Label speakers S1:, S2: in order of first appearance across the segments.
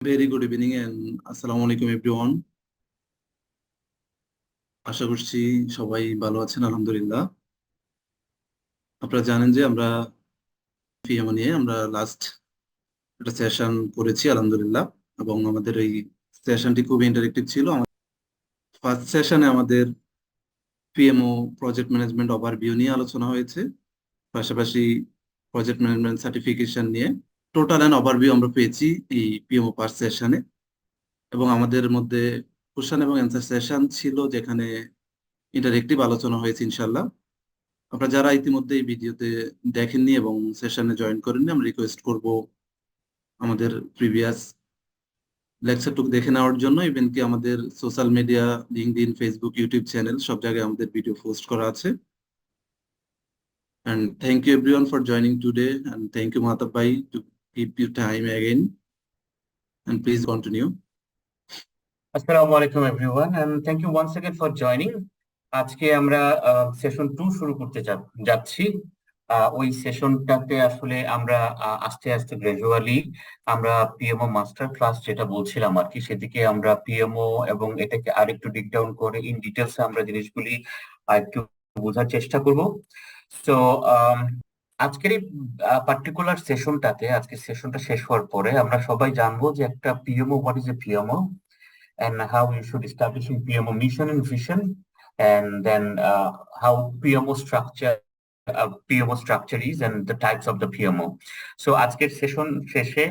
S1: Very good evening and আসসালামু আলাইকুম everyone. আশা করছি সবাই ভালো আছেন আলহামদুলিল্লাহ। আপনারা জানেন যে আমরা পিএমও নিয়ে আমরা লাস্ট একটা সেশন করেছি আলহামদুলিল্লাহ, এবং আমাদের এই সেশনটি খুবই ইন্টারেক্টিভ ছিল। ফার্স্ট সেশনে আমাদের পিএমও প্রজেক্ট ম্যানেজমেন্ট ওভারভিউ নিয়ে আলোচনা হয়েছে, পাশাপাশি প্রজেক্ট ম্যানেজমেন্ট সার্টিফিকেশন নিয়ে টোটাল অ্যান্ড ওভারভিউ আমরা পেয়েছি এই পিএমও ফার্স্ট সেশনে। এবং আমাদের মধ্যে কোশ্চেন এবং অ্যান্সার সেশন ছিল, যেখানে ইন্টারেক্টিভ আলোচনা হয়েছে ইনশাল্লাহ। আপনারা যারা ইতিমধ্যে এই ভিডিওতে দেখেননি এবং সেশনে জয়েন করেননি, আমি রিকোয়েস্ট করব আমাদের প্রিভিয়াস লেকচারটুকু দেখে নেওয়ার জন্য। ইভেন কি আমাদের social media, LinkedIn, Facebook, YouTube channel সব জায়গায় আমাদের ভিডিও পোস্ট করা আছে। And thank you everyone for joining today, and thank you Mahatab bhai to keep your time again, and please continue.
S2: Assalamu alaikum everyone and thank you once again for joining. আজকে আমরা session 2 শুরু করতে যাচ্ছি। ওই সেশনটাতে আসলে আমরা আস্তে আস্তে গ্রাজুয়ালি আমরা পিএমও মাস্টার ক্লাস যেটা বলছিলাম আর কি, সেদিকে আমরা পিএমও এবং এটাকে আরেকটু ডিক ডাউন করে ইন ডিটেলস আমরা জিনিসগুলি একটু বোঝার চেষ্টা করব। সো আজকের এই পার্টিকুলার সেশনটাতে, আজকের সেশনটা শেষ হওয়ার পরে আমরা সবাই জানবো যে একটা PMO, what is a PMO, and how you should establish a PMO mission and vision, and then how PMO structure is and the types of the PMO. So আজকের সেশন শেষে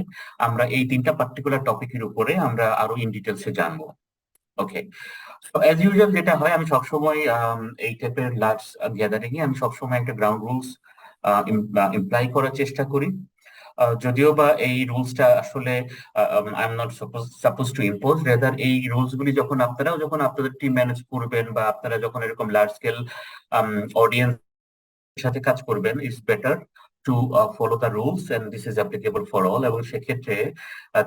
S2: আমরা এই তিনটা পার্টিকুলার টপিকের উপরে আমরা আরো ইন ডিটেলসে জানবো। ওকে, সো অ্যাজ ইউজুয়াল যেটা হয়, আমি সবসময় এই টাইপের লার্জ গ্যাদারিং এ আমি সবসময় একটা গ্রাউন্ড রুলস ইমপ্লাই করার চেষ্টা করি। যদিও বা এই রুলসটা আসলে I am not suppose two impose, rather এই রুলস গুলি যখন আপনাদের টিম ম্যানেজ করবেন বা আপনারা যখন এরকম লার্জ স্কেল অডিয়েন্স সাথে কাজ করবেন, it's better to follow the rules and this is applicable for all. এবং সেক্ষেত্রে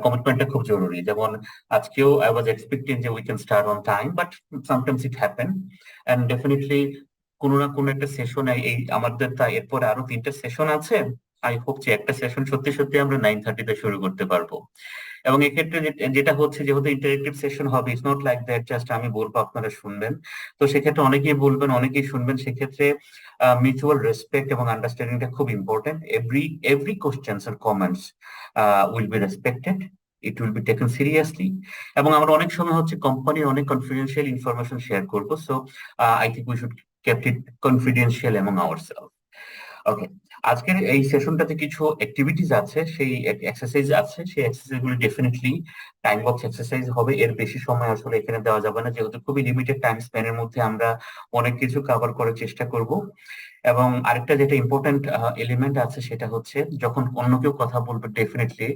S2: কমিটমেন্টটা খুব জরুরি। যেমন আজকেও আই ওয়াজ এক্সপেক্টিং যে we can start on time, but sometimes it happen and definitely কোনো না কোনো একটা সেশনে এই আমাদের এরপরে আরো 3টা সেশন আছে। আই হোপ যে একটা সেশন সত্যি সত্যি আমরা 9:30 শুরু করতে পারবো। এবং এক্ষেত্রে যেটা হচ্ছে, যেহেতু ইন্টারেক্টিভ সেশন হবে, it's not like that just আমি বলবো আপনারা শুনবেন। তো সেক্ষেত্রে অনেকেই বলবেন, অনেকেই শুনবেন। সেক্ষেত্রে মিউচুয়াল রেসপেক্ট এবং আন্ডারস্ট্যান্ডিংটা খুব ইম্পর্টেন্ট। এভরি কোশ্চেন্স আর comments will be respected, it will be taken seriously. এবং আমরা অনেক সময় হচ্ছে কোম্পানির অনেক কনফিডেন্সিয়াল ইনফরমেশন শেয়ার করবো। So I think we should kept it confidential among ourselves. Okay, আজকের এই সেশনটাতে কিছু অ্যাক্টিভিটিস আছে, সেই এক্সারসাইজ আছে, সেই এক্সারসাইজ গুলো ডেফিনেটলি টাইম বক্স এক্সারসাইজ হবে। এর বেশি সময় আসলে এখানে দেওয়া যাবে না, যেহেতু খুবই লিমিটেড টাইম স্প্যানের মধ্যে আমরা অনেক কিছু কভার করার চেষ্টা করব। এবং আরেকটা যেটা ইম্পর্টেন্ট এলিমেন্ট আছে, সেটা হচ্ছে যখন অন্য কেউ কথা বলবে, ডেফিনেটলি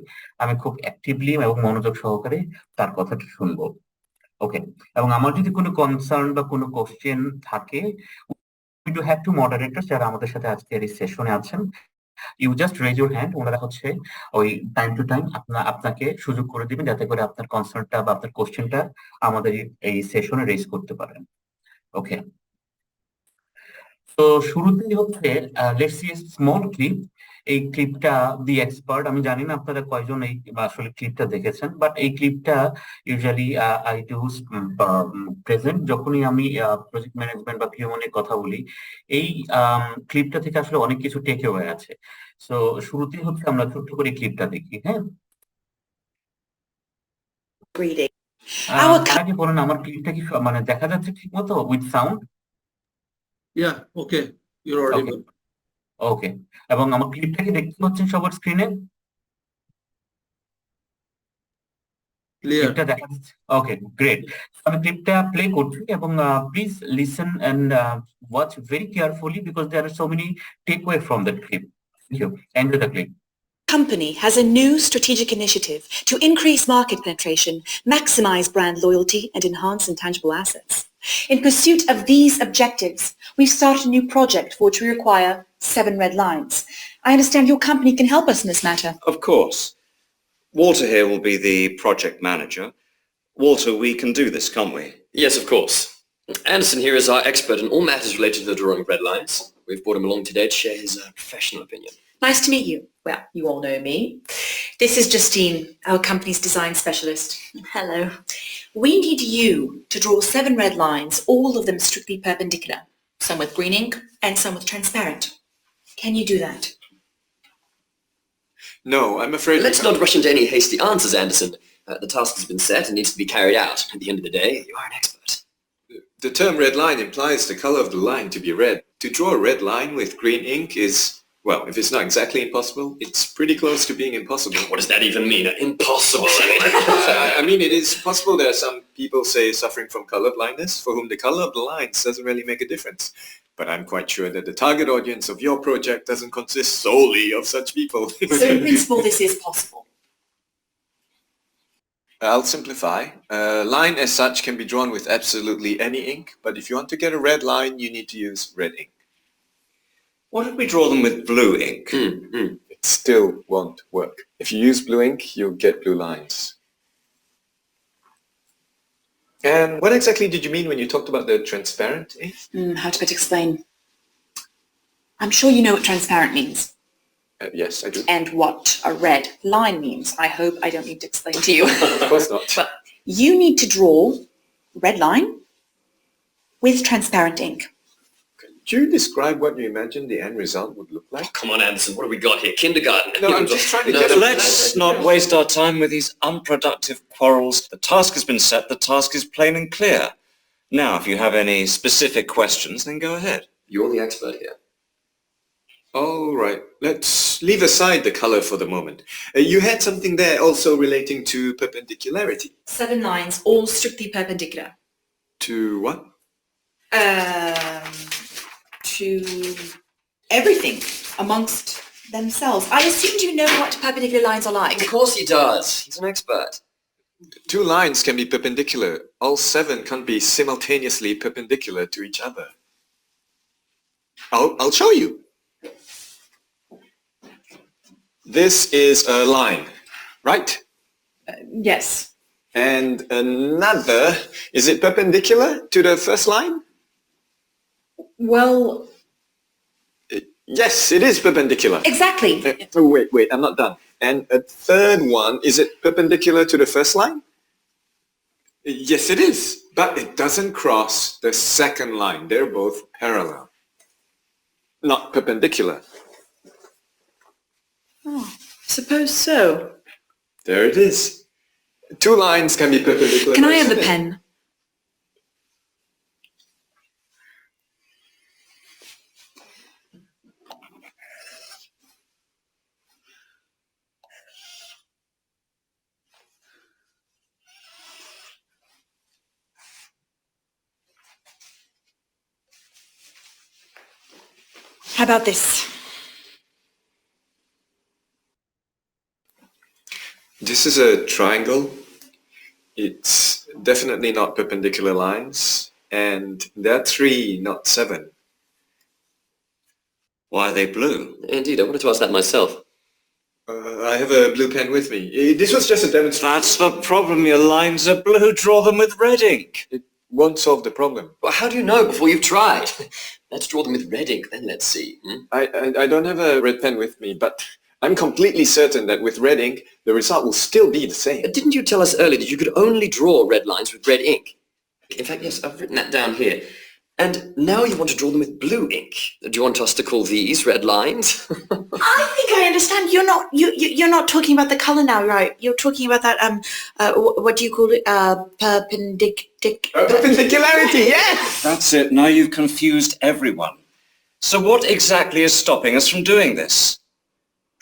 S2: আমি খুব অ্যাক্টিভলি এবং মনোযোগ সহকারে তার কথাটা শুনবো। ওকে, এবং আমার যদি কোনো কনসার্ন বা কোনো কোশ্চেন থাকে, we do have 2 moderators যারা আমাদের সাথে আজকের এই সেশনে আছেন। You just raise your hand, ওনারা হচ্ছে ওই টাইম টু টাইম আপনাকে সুযোগ করে দিবেন, যাতে করে আপনার কনসার্নটা বা আপনার কোশ্চেনটা আমাদের এই সেশনে রেজ করতে পারেন। ওকে, তো শুরুতেই হচ্ছে লেটস সি স্মল ক্লিপ। এই ক্লিপটা দি এক্সপার্ট, আমি জানি না আপনারা কয়জন এই আসলে ক্লিপটা দেখেছেন, বাট এই ক্লিপটা ইউজুয়ালি আই ডু প্রেজেন্ট যখনই আমি প্রজেক্ট ম্যানেজমেন্ট বা পিএমও নিয়ে কথা বলি। এই ক্লিপটা থেকে আসলে অনেক কিছু টেক অ্যাওয়ে আছে। সো শুরুতেই হচ্ছে আমরা ছোট্ট করে ক্লিপটা দেখি। হ্যাঁ, তার আগে বলেন আমার ক্লিপটা কি মানে দেখা যাচ্ছে ঠিক মতো with sound?
S1: Yeah, okay, you're audible.
S2: ওকে, এবং আমার ক্লিপটা কি দেখতে পাচ্ছেন সবার স্ক্রিনে? ক্লিপটা দেখা যাচ্ছে? Okay, great. আমি ক্লিপটা প্লে করছি এবং please listen and watch very carefully because there are so many take away from that clip. Thank you. Enjoy the clip.
S3: Company has a new strategic initiative to increase market penetration, maximize brand loyalty, and enhance intangible assets. In pursuit of these objectives, we've started a new project for which we require 7 red lines. I understand your company can help us in this matter.
S4: Of course. Walter here will be the project manager. Walter, we can do this, can't we?
S5: Yes, of course. Anderson here is our expert in all matters related to the drawing of red lines. We've brought him along today to share his professional opinion.
S3: Nice to meet you. Well, you all know me. This is Justine, our company's design specialist. Hello. We need you to draw 7 red lines, all of them strictly perpendicular, some with green ink and some with transparent. Can you do that?
S6: No, I'm afraid...
S5: Let's not rush into any hasty answers, Anderson. The task has been set and needs to be carried out. At the end of the day, you are an expert.
S6: The term red line implies the color of the line to be red. To draw a red line with green ink is, well, if it's not exactly impossible, it's pretty close to being impossible.
S5: What does that even mean? Impossible.
S6: I mean, it is possible. There are some people, say, suffering from color blindness, for whom the color of the lines doesn't really make a difference. But I'm quite sure that the target audience of your project doesn't consist solely of such people.
S3: So in principle, this is possible.
S6: I'll simplify. A line as such can be drawn with absolutely any ink, but if you want to get a red line, you need to use red ink.
S4: What if we draw them with blue ink?
S6: It still won't work. If you use blue ink, you'll get blue lines. And what exactly did you mean when you talked about the transparent ink?
S3: How to better explain? I'm sure you know what transparent means
S6: Yes, I do.
S3: and what a red line means. I hope I don't need to explain to you.
S6: Of course not.
S3: But you need to draw a red line with transparent ink.
S6: Could you describe what you imagine the end result would look like?
S5: Come on, Anderson, what have we got here? Kindergarten?
S6: No, I'm just trying to
S5: No,
S6: get a...
S4: Let's not waste our time with these unproductive quarrels. The task has been set, the task is plain and clear. Now, if you have any specific questions, then go ahead.
S5: You're the expert here.
S6: All right, let's leave aside the color for the moment. You had something there also relating to perpendicularity.
S3: 7 lines, all strictly perpendicular.
S6: To what?
S3: To everything amongst themselves. I assumed you know what perpendicular lines are like.
S5: Of course he does. He's an expert.
S6: 2 lines can be perpendicular. All 7 can't be simultaneously perpendicular to each other. I'll show you. This is a line, right?
S3: Yes.
S6: And another, is it perpendicular to the first line?
S3: Well,
S6: Yes, it is perpendicular.
S3: exactly.
S6: Oh, wait, I'm not done. And a third one, is it perpendicular to the first line? Yes, it is. But it doesn't cross the second line. They're both parallel, not perpendicular.
S3: Oh, suppose so.
S6: There it is. 2 lines can be perpendicular.
S3: Can I have the pen? How about this?
S6: This is a triangle. It's definitely not perpendicular lines. And there are 3, not 7.
S4: Why are they blue?
S5: Indeed, I wanted to ask that myself.
S6: I have a blue pen with me. This was just a demonstration.
S4: That's the problem. Your lines are blue. Draw them with red ink.
S6: It won't solve the problem.
S5: Well, how do you know before you've tried? Let's draw them with red ink, then let's see.
S6: I don't have a red pen with me, but I'm completely certain that with red ink, the result will still be the same.
S5: Didn't you tell us earlier that you could only draw red lines with red ink? In fact, yes, I've written that down here. And now you want to draw them with blue ink. Do you want us to call these red lines?
S3: I think I understand. You're not talking about the color now, right? You're talking about that what do you call it?
S6: Perpendicularity, yes!
S4: That's it. Now you've confused everyone. So what exactly is stopping us from doing this?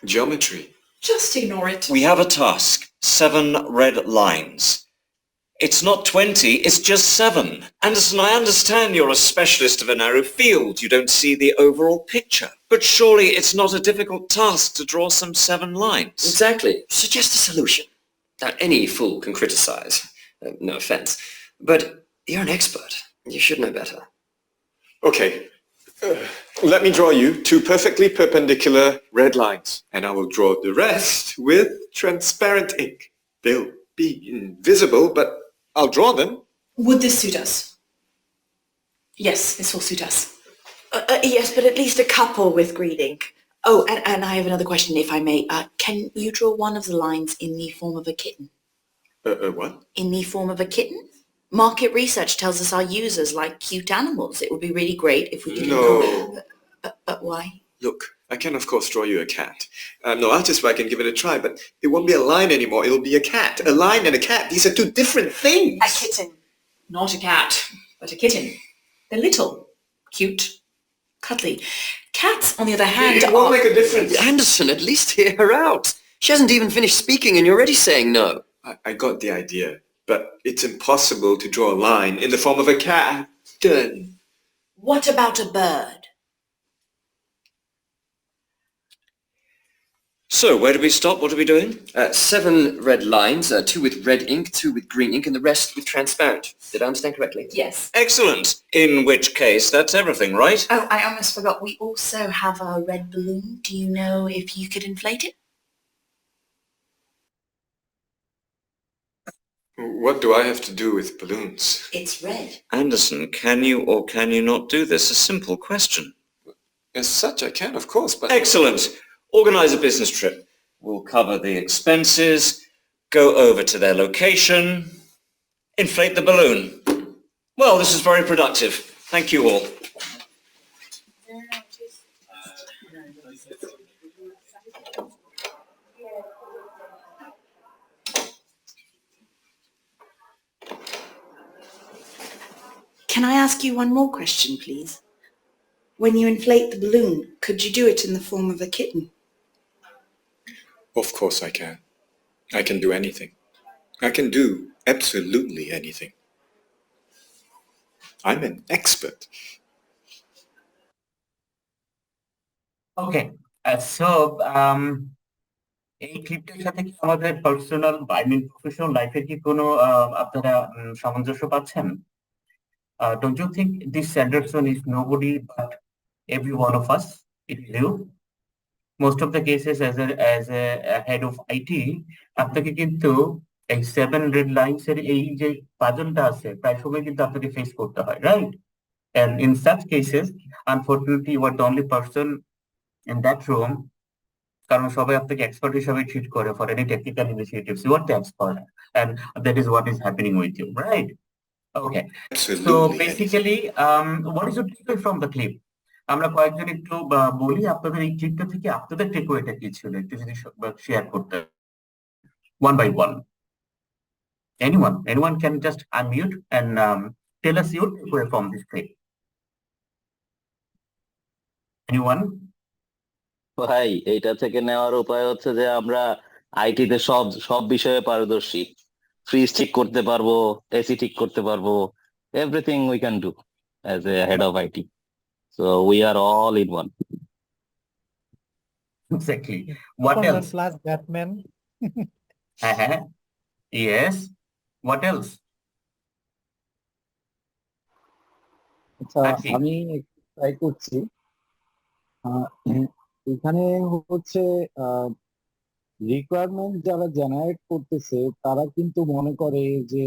S6: Geometry.
S3: Just ignore it.
S4: We have a task. 7 red lines. It's not 20, it's just 7. Anderson, I understand you're a specialist of a narrow field. You don't see the overall picture. But surely it's not a difficult task to draw some 7 lines.
S5: Exactly. Suggest a solution. Now, any fool can criticize. No offense. But you're an expert. You should know better.
S6: Okay. Let me draw you 2 perfectly perpendicular red lines, and I will draw the rest with transparent ink. They'll be invisible, but I'll draw them.
S3: Would this suit us? Yes, this will suit us. Yes, but at least a couple with green ink. Oh, and I have another question, if I may. Can you draw one of the lines in the form of a kitten?
S6: What?
S3: In the form of a kitten? Market research tells us our users like cute animals. It would be really great if we could
S6: No.
S3: But why?
S6: Look, I can of course draw you a cat. I'm no artist, but I can give it a try, but it won't be a lion anymore. It'll be a cat. A lion and a cat. These are two different things.
S3: A kitten. Not a cat, but a kitten. They're little, cute, cuddly. Cats, on the other hand,
S6: It won't make a difference.
S5: Anderson, at least hear her out. She hasn't even finished speaking and you're already saying no.
S6: I got the idea, but it's impossible to draw a line in the form of a cat. Done.
S3: What about a bird?
S4: So, where do we stop? What are we doing?
S5: 7 red lines, 2 with red ink, 2 with green ink, and the rest with transparent. Did I understand correctly?
S3: Yes.
S4: Excellent. In which case, that's everything, right?
S3: Oh, I almost forgot. We also have a red balloon. Do you know if you could inflate it?
S6: What do I have to do with balloons?
S3: It's red.
S4: Anderson, can you or can you not do this? A simple question.
S6: As such, I can, of course, but...
S4: Excellent. Organize a business trip. We'll cover the expenses, go over to their location, inflate the balloon. Well, this is very productive. Thank you all.
S3: Can I ask you one more question, please? When you inflate the balloon, could you do it in the form of a kitten?
S6: Of course I can. I can do anything. I can do absolutely anything. I'm an expert.
S2: Okay, so এই ক্লিপটার সাথে কি আমাদের personal professional লাইফের কি কোনো আপনারা সামঞ্জস্য পাচ্ছেন? Don't you think this Sanderson is nobody but every one of us? It is you. Most of the cases as a head of IT, আপনাকে কিন্তু এই 7 red lines এর এই যে পাজলটা আছে প্রায় সময় কিন্তু আপনাকে ফেস করতে হয়, right? And in such cases, unfortunately, you are the only person in that room, কারণ সবাই আপনাকে এক্সপার্ট হিসেবে ট্রিট করে for any technical initiatives. You are the expert, and that is what is happening with you, right? Okay.
S6: Absolutely.
S2: So basically, what is your takeaway from the clip? আমরা কয়েকজন একটু বলি আপনাদের এই ক্লিপটা থেকে আপনাদের টেকওয়েটা কি ছিল একটু যদি শেয়ার করতে one by one. Anyone can just unmute and tell us your takeaway from this clip. Anyone?
S7: ভাই এইটা থেকে নেওয়ার উপায় হচ্ছে যে আমরা আইটি তে সব বিষয়ে পারদর্শী, ফ্রিজ ঠিক করতে পারবো, এসি ঠিক করতে পারবো, everything we can do as a head of IT, so we are all in one.
S2: Exactly. What else?
S8: Plus Batman.
S2: Yes. What else?
S8: আচ্ছা,
S2: আচ্ছা।
S8: আমি ট্রাই করছি। এখানে হচ্ছে রিকোয়ারমেন্ট যারা জেনারেট করতেছে তারা কিন্তু মনে করে যে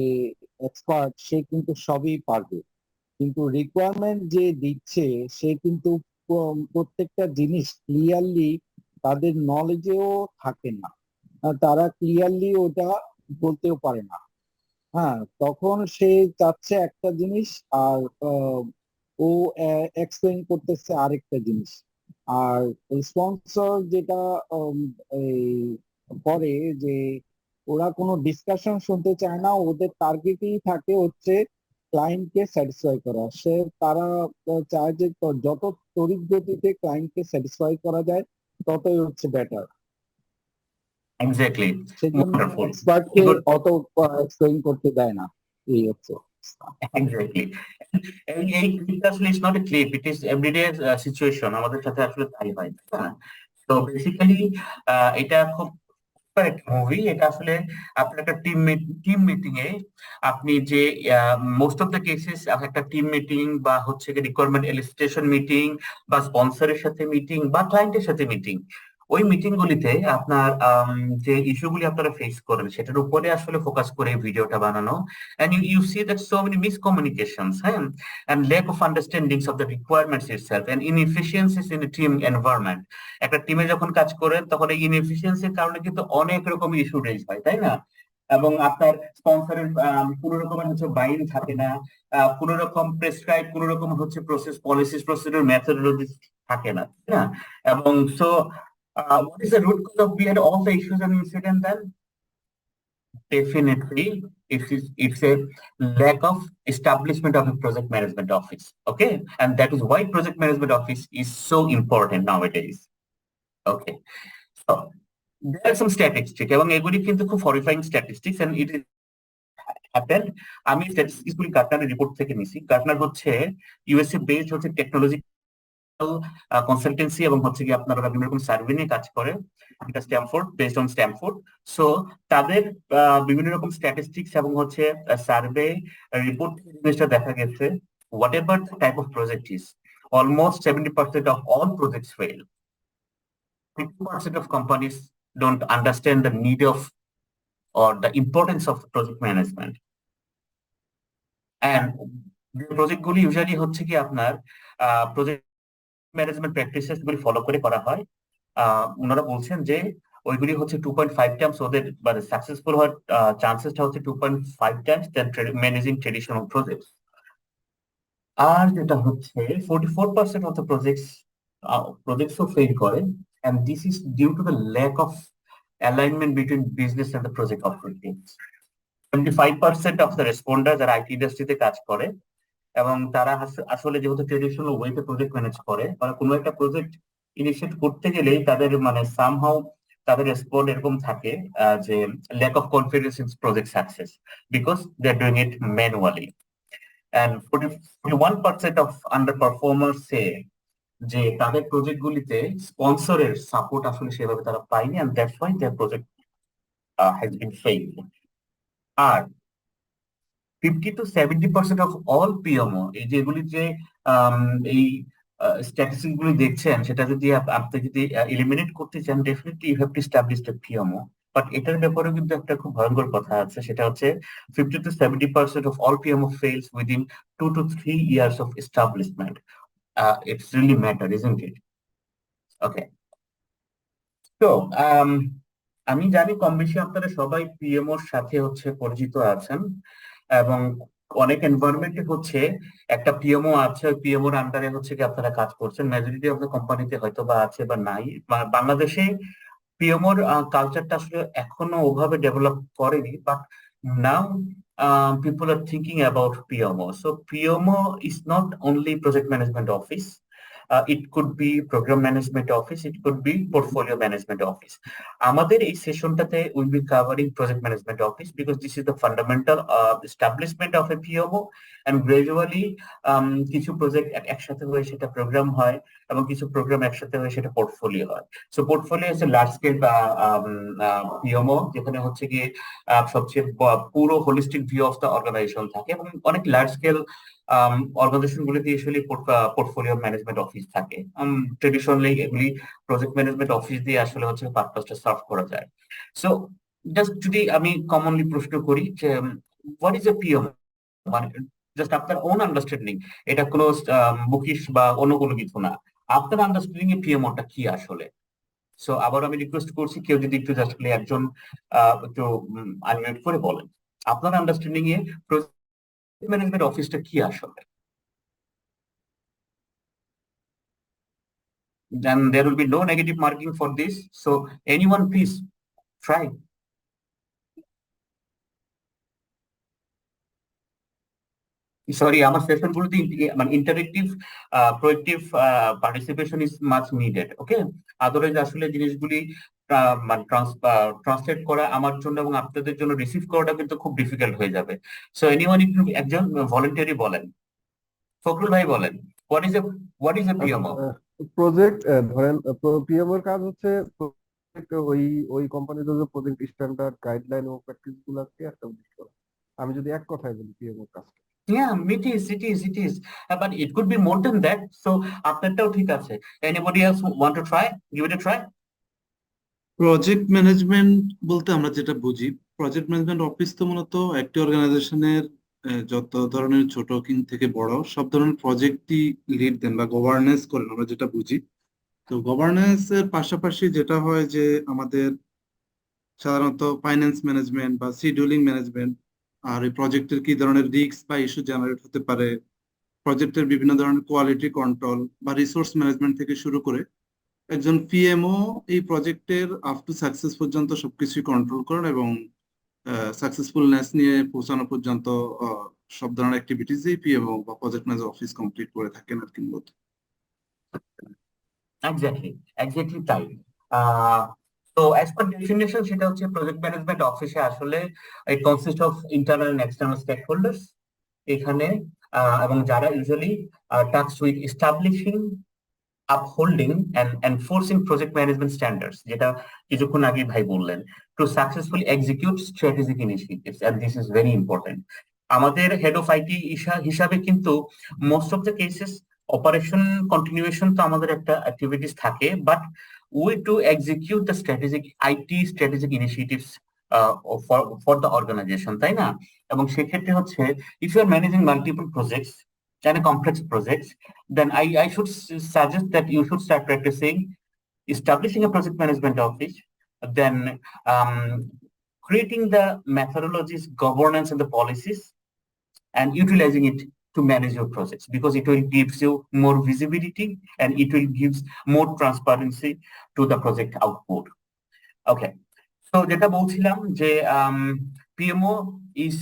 S8: এক্সপার্ট, সে কিন্তু সবই পারবে, কিন্তু রিকোয়ারমেন্ট যে দিচ্ছে সে কিন্তু প্রত্যেকটা জিনিস ক্লিয়ারলি তাদের নলেজেও থাকে না, তারা ক্লিয়ারলি ওটা বলতেও পারে না। হ্যাঁ, তখন সে চাচ্ছে একটা জিনিস আর ও এক্সপ্লেইন করতেছে আরেকটা জিনিস। আর স্পন্সর যেটা করে যে ওরা কোনো ডিসকাশন শুনতে চায় না, ওদের টার্গেটই থাকে হচ্ছে ক্লায়েন্টকে স্যাটিসফাই করা। তারা চায় যে যত তড়িৎ গতিতে ক্লায়েন্টকে স্যাটিসফাই করা যায় ততই হচ্ছে বেটার।
S2: Exactly.
S8: সেজন্য
S2: Wonderful.
S8: এক্সপার্টকে অত এক্সপ্লেইন করতে দেয় না, এই হচ্ছে।
S2: Exactly. এই ক্লিপটা আসলে it's not a clip, it is everyday situation, আমাদের সাথে আসলে তাই হয়। তো বেসিক্যালি এটা খুব একটা মুভি, এটা আসলে আপনার একটা টিম মিটিং এ আপনি যে মোস্ট অফ দ্য কেসেস একটা টিম মিটিং বা হচ্ছে রিকোয়ারমেন্ট এলিস্টেশন মিটিং বা স্পন্সরের সাথে মিটিং বা ক্লায়েন্টের সাথে মিটিং, ওই মিটিং গুলিতে আপনার যে ইস্যুগুলি আপনারা ফেস করেন সেটার উপরে আসলে ফোকাস করে ভিডিওটা বানানো, and you see that so many miscommunications, হ্যাঁ, and lack of understandings of the requirements itself and inefficiencies in the team environment. একটা টিমে যখন কাজ করেন তখন এই ইনএফিসিয়েন্সির কারণে কিন্তু অনেক রকম ইস্যু রেজ হয়, তাই না? এবং আপনার স্পন্সরের কোন রকমের হচ্ছে বাইন থাকে না, কোন রকম প্রেসক্রাইব কোন রকম হচ্ছে প্রসেস পলিসিস প্রসিডিউর মেথডোলজি থাকে না, তাই না? এবং so what is the root cause of behind all the issues and incidents then? Definitely, it's a lack of establishment of a project management office. Okay, and that is why project management office is so important nowadays. Okay, so there are some statistics এবং এগুলি কিন্তু খুব horrifying statistics and it is happened. আমি statistics গুলি গার্টনারের report থেকে নিছি। Gartner হচ্ছে USA based হচ্ছে টেকনোলজি কনসালটেন্সি এবং হচ্ছে কি আপনারা বিভিন্ন রকম সার্ভে নিয়ে কাজ করে, এটা Stamford, based on Stamford. So তাদের বিভিন্ন রকম স্ট্যাটিস্টিক্স এবং হচ্ছে সার্ভে রিপোর্ট জিনিসটা দেখা গেছে, what ever the type of project is, almost 70% of all projects fail. 50% of companies don't understand the need of or the importance of project management. And the project গুলি usually হচ্ছে কি আপনার project management practices গুলি follow করে করা হয়। ওনারা বলছেন যে ওইগুলি হচ্ছে 2.5 টাইমস ওদের মানে সাকসেসফুল হওয়ার চান্সেসটা হচ্ছে 2.5 টাইমস দেন ম্যানেজিং ট্রেডিশনাল প্রজেক্টস। আর যেটা হচ্ছে 44% অফ দ্য প্রজেক্টসও ফেল করে, and this is due to the lack of alignment between business and the project operatives. 75% of the responders যারা আইটি ইন্ডাস্ট্রিতে কাজ করে এবং তারা আসলে যেহেতু ট্রেডিশনাল ওয়েতে প্রজেক্ট ম্যানেজ করে, তারা কোনো একটা প্রজেক্ট ইনিশিয়েট করতে গেলেই তাদের মানে সামহাউ তাদের রেসপন্ড এরকম থাকে যে lack of confidence in project success because they are doing it manually. and 41% of underperformers say যে তাদের প্রজেক্ট গুলিতে স্পন্সরের সাপোর্ট আসলে সেভাবে তারা পায়নি, and that's why their project has been failed. R 50 to 70% of all PMO, এই যেগুলি যে এই স্ট্যাটিস্টিক্স গুলি দেখছেন সেটা যদি আপনি যদি এলিমিনেট করতে চান, definitely you have to establish the PMO। But এটার ব্যাপারে কিন্তু একটা খুব ভয়ঙ্কর কথা আছে, সেটা হচ্ছে 50 to 70% of all PMO fails within 2 to 3 years of establishment. It's really matter, isn't it? Okay. So আমি জানি কম বেশি আপনারা সবাই পিএমওর সাথে হচ্ছে পরিচিত আছেন এবং অনেক এনভায়রনমেন্টে হচ্ছে একটা পিএমও আছে, ওই পিএমওর আন্ডারে হচ্ছে কি আপনারা কাজ করছেন, মেজরিটি অফ দ্য কোম্পানিতে হয়তো বা আছে বা নাই। বাংলাদেশে পিএমওর কালচারটা আসলে এখনো ওভাবে ডেভেলপ করেনি, but now people are thinking about PMO. So PMO is not only project management office. It could be program management office, it could be portfolio management office. আমাদের এই সেশনটাতে will be covering project management office because this is the fundamental establishment of a PMO, and gradually কিছু project একসাথে হয়ে সেটা programme হয় এবং কিছু প্রোগ্রাম একসাথে হয়ে সেটা পোর্টফোলিও হয়। সো পোর্টফোলিও হচ্ছে লার্জ স্কেল পিএমও, যেখানে হচ্ছে গিয়ে সবচেয়ে পুরো holistic view of the organization থাকে এবং অনেক লার্জ স্কেল অর্গানাইজেশন গুলিতে ইউজুয়ালি পোর্টফোলিও ম্যানেজমেন্ট অফিস থাকে। ট্রেডিশনালি এগুলি প্রজেক্ট ম্যানেজমেন্ট অফিস দিয়ে আসলে হচ্ছে পারপাসটা সার্ভ করা যায়। সো জাস্ট যদি আমি কমনলি প্রশ্ন করি যে হোয়াট ইজ এ পিএমও, মানে জাস্ট আপনার ওন আন্ডারস্ট্যান্ডিং, এটা কোনো বুকিশ বা অন্য কোনো কিছু না, আপনার আন্ডারস্ট্যান্ডিং এ পিএমওটা কি আসলে। সো আবার আমি রিকোয়েস্ট করছি কেউ যদি একটু জাস্ট একজন একটু আনমিউট করে বলেন আপনার আন্ডারস্ট্যান্ডিং এ ম্যানেজমেন্ট অফিসটা কি আসলে। Then there will be no negative marking for this. So anyone please try. Sorry, আমার সেশন গুলোতে মানে interactive proactive participation is much needed. Okay, otherwise আসলে জিনিসগুলি মানে ট্রান্সলেট করা আমার জন্য এবং আপনাদের জন্য রিসিভ করাটা কিন্তু খুব ডিফিকাল্ট হয়ে যাবে। সো এনিওয়ান একটু একজন ভলান্টিয়ারি বলেন, ফখরুল ভাই বলেন, what is a PMO?
S9: Project ধরেন পিএমও এর কাজ হচ্ছে ওই কোম্পানিতে যে প্রজেক্ট স্ট্যান্ডার্ড গাইডলাইন ও প্র্যাকটিস গুলো আছে এস্টাবলিশ করা। আমি যদি এক কথায় বলি পিএমও এর কাজটা,
S2: Yeah, it is. But it could be more than that. So আপনারটাও ঠিক আছে। Anybody else want to try? Give it a try.
S1: Project management বলতে আমরা যেটা বুঝি, প্রজেক্ট ম্যানেজমেন্ট অফিস তো মূলত একটি অর্গানাইজেশনের যত ধরনের ছোট থেকে বড় সব ধরনের প্রজেক্টই লিড দেন বা গভর্নেন্স করেন আমরা যেটা বুঝি। তো গভর্নেন্স এর পাশাপাশি যেটা হয় যে আমাদের সাধারণত ফাইন্যান্স ম্যানেজমেন্ট বা শিডিউলিং ম্যানেজমেন্ট, আর এই প্রজেক্টের কি ধরনের রিস্ক বা ইস্যু জেনারেট হতে পারে, প্রজেক্টের বিভিন্ন ধরনের কোয়ালিটি কন্ট্রোল বা রিসোর্স ম্যানেজমেন্ট থেকে শুরু করে একজন পিএমও এই প্রজেক্টের আপ টু সাকসেস পর্যন্ত সবকিছুই কন্ট্রোল করেন এবং সাকসেসফুলনেস নিয়ে পৌঁছানো পর্যন্ত সব ধরনের অ্যাক্টিভিটিস এই পিএমও বা প্রজেক্ট ম্যানেজার অফিস কমপ্লিট করে থাকেন আর কি মূলত।
S2: এক্স্যাক্টলি তাই। তো অ্যাজ পার ডেফিনেশন সেটা হচ্ছে প্রজেক্ট ম্যানেজমেন্ট অফিসে আসলে it consist of internal and external stakeholders এখানে, এবং যারা usually tasked with establishing, upholding and enforcing project management standards, যেটা কিছুক্ষণ আগে ভাই বললেন, to successfully execute strategic initiatives, and this is very important. আমাদের হেড অফ আইটি হিসাবে কিন্তু most of the cases operation continuation তো আমাদের একটা অ্যাক্টিভিটিস থাকে, but we to execute the strategic initiatives for the organization, তাই না? এবং সেক্ষেত্রে হচ্ছে if you are managing multiple projects and complex projects, then I should suggest that you should start practicing establishing a project management office, then creating the methodologies, governance, and the policies, and utilizing it to manage your projects, because it will gives you more visibility and it will gives more transparency to the project output. Okay, so যেটা বলছিলাম যে PMO is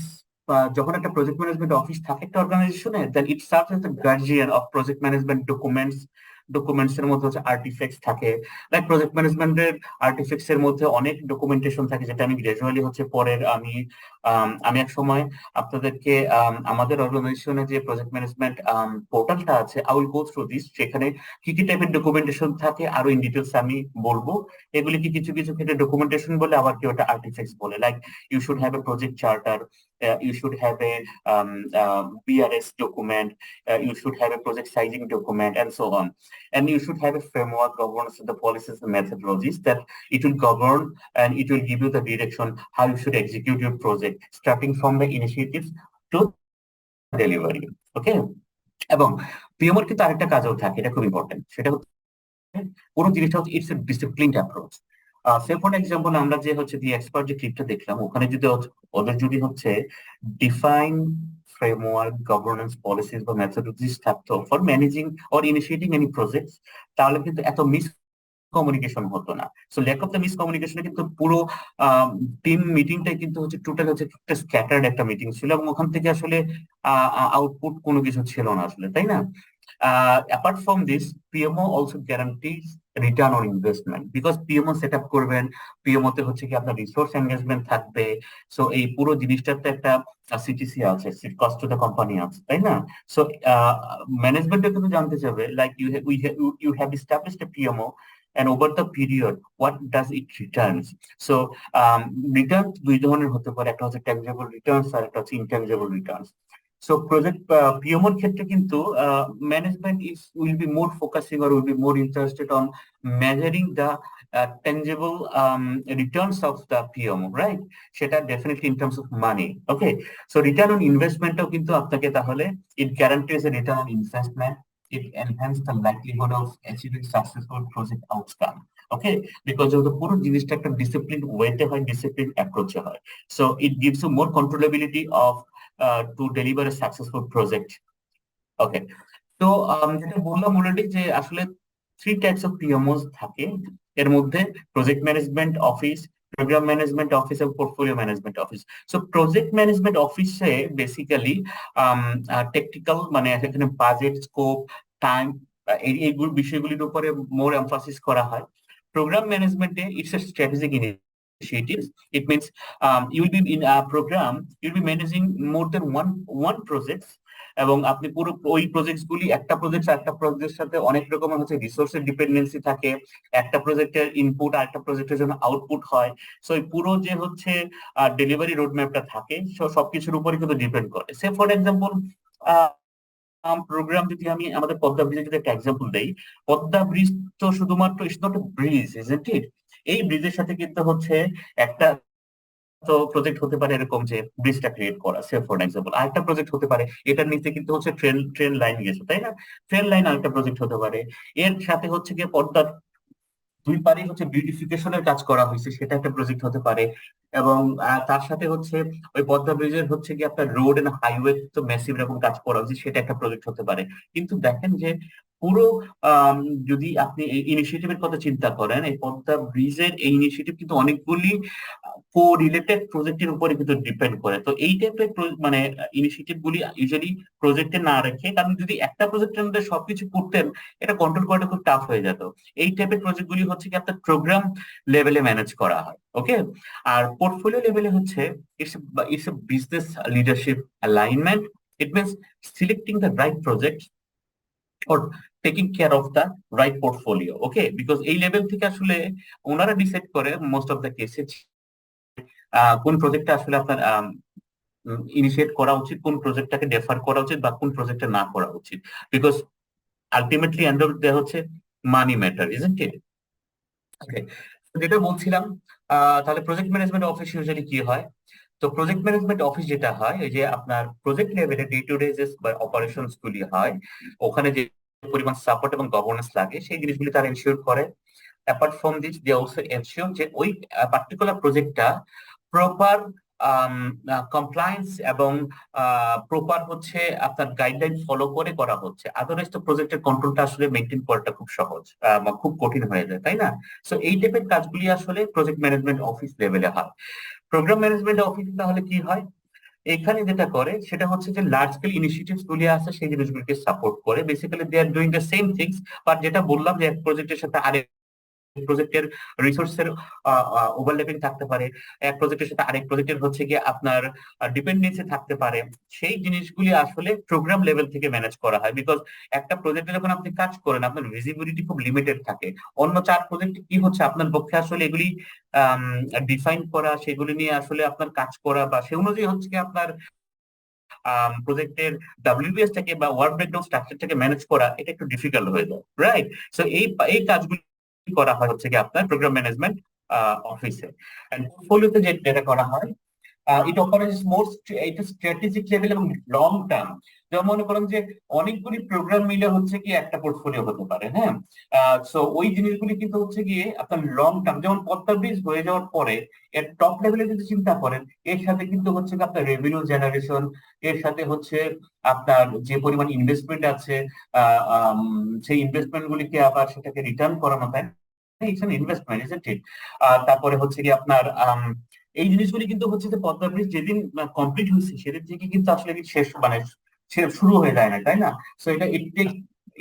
S2: যখন একটা project management office থাকে একটা অর্গানাইজেশনে, then it serves as the guardian of project management documents এর মধ্যে হচ্ছে আর্টিফ্যাক্টস থাকে, লাইক প্রজেক্ট ম্যানেজমেন্টের আর্টিফ্যাক্টস এর মধ্যে অনেক ডকুমেন্টেশন থাকে, যেটা আমি গ্রাজুয়ালি হচ্ছে পরের আমি এক সময় আপনাদেরকে আমাদের অর্গানাইজেশনে যে প্রজেক্ট ম্যানেজমেন্ট পোর্টালটা আছে, I will go through this, সেখানে কি কি টাইপের ডকুমেন্টেশন থাকে আরো ইন ডিটেলস আমি বলবো। এগুলি কি কিছু কিছু ক্ষেত্রে ডকুমেন্টেশন বলে, আবার কেউ একটা আর্টিফ্যাক্টস বলে, like you should have a project charter, you should have a BRS document, you should have a project sizing document, and so on. And you should have a framework, governance of the policies and methodologies that it will govern and it will give you the direction how you should execute your project, starting from the initiatives to delivery. Okay? এবং পিএমওর কিন্তু আরেকটা কাজও থাকে, এটা খুব important, সেটা হচ্ছে পুরো জিনিসটা হচ্ছে it's a disciplined approach. Say for example আমরা যে হচ্ছে দি এক্সপার্ট যে ক্লিপটা দেখলাম, ওখানে যদি ওদের যদি হচ্ছে ডিফাইন ফ্রেমওয়ার্ক, গভর্নেন্স, পলিসিস বা মেথডোলজিস থাকতো for managing or initiating any projects, তাহলে কিন্তু এত মিস কমিউনিকেশন হতো না। সো ল্যাক অফ দ্য মিস কমিউনিকেশনে কিন্তু পুরো টিম মিটিংটাই কিন্তু হচ্ছে টোটাল হচ্ছে একটা স্ক্যাটার্ড একটা মিটিং ছিল, এবং ওখান থেকে আসলে আউটপুট কোনো কিছু ছিল না আসলে, তাই না? Apart from this, PMO also guarantees return on investment, because PMO set up করবেন, PMO তে হচ্ছে কি আপনার রিসোর্স এনগেজমেন্ট থাকবে, সো এই পুরো জিনিসটাতে একটা সিটিসি আছে, কস্ট টু দ্য কোম্পানি আছে, তাই না? সো ম্যানেজমেন্টও কিন্তু জানতে চাবে, like you have established a PMO, and over the period what does it returns? So return দুই ধরনের হতে পারে, একটা হচ্ছে tangible returns আর একটা হচ্ছে intangible returns. So project PMO ক্ষেত্রে কিন্তু management will be more focusing or will be more interested on measuring the tangible returns of the PMO, right? সেটা definitely in terms of money. Okay, so return on investment ও কিন্তু আপনাকে তাহলে it guarantees a return on investment, it enhances the likelihood of achieving successful project outcome. Okay, because of the পুরো জিনিসটা একটা disciplined ওয়েতে হয়, disciplined অ্যাপ্রোচে হয়, so it gives you more controllability of to deliver a successful project. Okay, so যেটা বললাম already যে আসলে 3 types of PMOs থাকে, এর মধ্যে project management office, program management office এবং portfolio management office. So project management অফিসে বেসিক্যালি টেকনিক্যাল মানে এখানে বাজেট, স্কোপ, টাইম এইগুলো বিষয়গুলির উপরে মোর এমফাসিস করা হয়। প্রোগ্রাম ম্যানেজমেন্টে it's a strategic initiatives. It means you will be in a program, you will be managing more than one projects, এবং আপনি পুরো ওই প্রজেক্টস গুলি একটা প্রজেক্টের সাথে অনেক রকমের হচ্ছে রিসোর্সের ডিপেন্ডেন্সি থাকে, একটা প্রজেক্টের ইনপুট আর একটা প্রজেক্টের জন্য আউটপুট হয়, সো এই পুরো যে হচ্ছে ডেলিভারি রোডম্যাপটা থাকে সবকিছুর উপরে কিন্তু ডিপেন্ড করে। সে ফর এক্সাম্পল প্রোগ্রাম যদি আমি আমাদের পদ্মা ব্রিজের যদি একটা এক্সাম্পল দেই, পদ্মা ব্রিজ তো শুধুমাত্র it's not a bridge, isn't it? এই ব্রিজের সাথে কিন্তু হচ্ছে একটা তো প্রজেক্ট হতে পারে এরকম যে ব্রিজটা ক্রিয়েট করা, সে ফর এক্সাম্পল। আরেকটা প্রজেক্ট হতে পারে এটার নিচে কিন্তু হচ্ছে ট্রেন লাইন গেছে, তাই না? ট্রেন লাইন আরেকটা প্রজেক্ট হতে পারে। এর সাথে হচ্ছে গিয়ে পদ্মার দুই পারে হচ্ছে বিউটিফিকেশনের কাজ করা হয়েছে, সেটা একটা প্রজেক্ট হতে পারে। এবং তার সাথে হচ্ছে ওই পদ্মা ব্রিজের হচ্ছে কি আপনার রোড এন্ড হাইওয়ে তো ম্যাসিভ এরকম কাজ করা হয়েছে, সেটা একটা প্রজেক্ট হতে পারে। কিন্তু দেখেন যে পুরো যদি আপনি এই ইনিশিয়েটিভের কথা চিন্তা করেন, এই পদ্মা ব্রিজের এই ইনিশিয়েটিভ কিন্তু অনেকগুলি কো রিলেটেড প্রজেক্টের উপরে কিন্তু ডিপেন্ড করে। তো এই টাইপের মানে ইনিশিয়েটিভ গুলি ইউজুয়ালি প্রজেক্টে না রেখে, কারণ যদি একটা প্রজেক্টের মধ্যে সবকিছু করতেন এটা কন্ট্রোল করাটা খুব টাফ হয়ে যেত। এই টাইপের প্রজেক্ট গুলি হচ্ছে কি আপনার প্রোগ্রাম লেভেলে ম্যানেজ করা হয়, ওকে? আর পোর্টফোলিও লেভেলে হচ্ছে it's a business leadership alignment. It means selecting the right project or taking care of the right portfolio, okay? Because এই লেভেল থেকে আসলে ওনারা ডিসাইড করে মোস্ট অফ দ্য কেসে কোন প্রজেক্টটা আসলে আপনার ইনিশিয়েট করা উচিত, কোন প্রজেক্টটাকে ডেফার করা উচিত বা কোন প্রজেক্টটা না করা উচিত। Because ultimately end of the হচ্ছে মানি ম্যাটার, ইজন্ট ইট? ওকে, যেটা বলছিলাম, তাহলে প্রজেক্ট ম্যানেজমেন্ট অফিস ইউজুয়ালি কি হয়? তো প্রজেক্ট ম্যানেজমেন্ট অফিস যেটা হয়, এই যে আপনার প্রজেক্ট লেভেলে ডে টু ডে যে অপারেশনস গুলি হয়, ওখানে যে পরিমাণ সাপোর্ট এবং গভর্নেন্স লাগে সেই জিনিসগুলি তারা এনশিওর করে। Apart from this they also ensure যে ওই পার্টিকুলার প্রজেক্টটা প্রপার কমপ্লায়েন্স এবং প্রপার হচ্ছে আপনার গাইডলাইন ফলো করে করা হচ্ছে। আদারওয়াইজ তো প্রজেক্টের কন্ট্রোলটা আসলে মেনটেন করাটা খুব সহজ, খুব কঠিন হয়ে যায়, তাই না? সো এই টাইপের কাজগুলি আসলে প্রজেক্ট ম্যানেজমেন্ট অফিস লেভেলে হয়। প্রোগ্রাম ম্যানেজমেন্ট অফিস তাহলে কি হয়? এখানে যেটা করে সেটা হচ্ছে যে লার্জ স্কেল ইনিশিয়েটিভস গুলি আছে সেই জিনিসগুলিকে সাপোর্ট করে। Basically they are doing the same things, but যেটা বললাম যে এক প্রজেক্টের সাথে আরেক প্রজেক্টের রিসোর্সের ওভারল্যাপিং থাকতে পারে, এক প্রজেক্টের সাথে আরেক প্রজেক্টের হচ্ছে গিয়ে আপনার ডিপেন্ডেন্সি থাকতে পারে। সেই জিনিসগুলি আসলে প্রোগ্রাম লেভেল থেকে ম্যানেজ করা হয়। বিকজ একটা প্রজেক্টে যখন আপনি কাজ করেন আপনার ভিজিবিলিটি খুব লিমিটেড থাকে। অন্য 4 প্রজেক্টে কি হচ্ছে আপনার পক্ষে আসলে এগুলি ডিফাইন করা, সেগুলি নিয়ে আসলে আপনার কাজ করা বা সে অনুযায়ী হচ্ছে কি আপনার প্রজেক্টের ডাব্লিউবিএস থেকে বা ওয়ার্ক ব্রেকডাউন স্ট্রাকচারটাকে ম্যানেজ করা এটা একটু ডিফিকাল্ট হয়ে যায়, রাইট? সো এই কাজগুলি করা হয় হচ্ছে কি আপনার প্রোগ্রাম ম্যানেজমেন্ট অফিসে। এন্ড পোর্টফোলিওতে যেটা করা হয়, ইট অপারেটস মোর এটা স্ট্র্যাটেজিক লেভেল এবং লং টার্ম। যেমন মনে করেন যে অনেকগুলি প্রোগ্রাম মিলে হচ্ছে কি একটা পোর্টফোলিও হতে পারে, হ্যাঁ? সো ওই জিনিসগুলি কিন্তু হচ্ছে গিয়ে আপনার লং টার্ম, যেমন পদ্মা ব্রিজ হয়ে যাওয়ার পরে এর টপ লেভেলে যদি চিন্তা করেন, এর সাথে কিন্তু হচ্ছে কি আপনার রেভিনিউ জেনারেশন, এর সাথে হচ্ছে আপনার যে পরিমাণ ইনভেস্টমেন্ট আছে সেই ইনভেস্টমেন্ট গুলিকে আবার সেটাকে রিটার্ন করানো, তাই it's an investment, isn't it? তারপরে হচ্ছে কি আপনার এই জিনিসগুলি কিন্তু হচ্ছে যে পদ্মা ব্রিজ যেদিন কমপ্লিট হয়েছে সেদিন থেকে কিন্তু আসলে শেষ মানে শুরু হয়ে যায় না, তাই না? সো এটা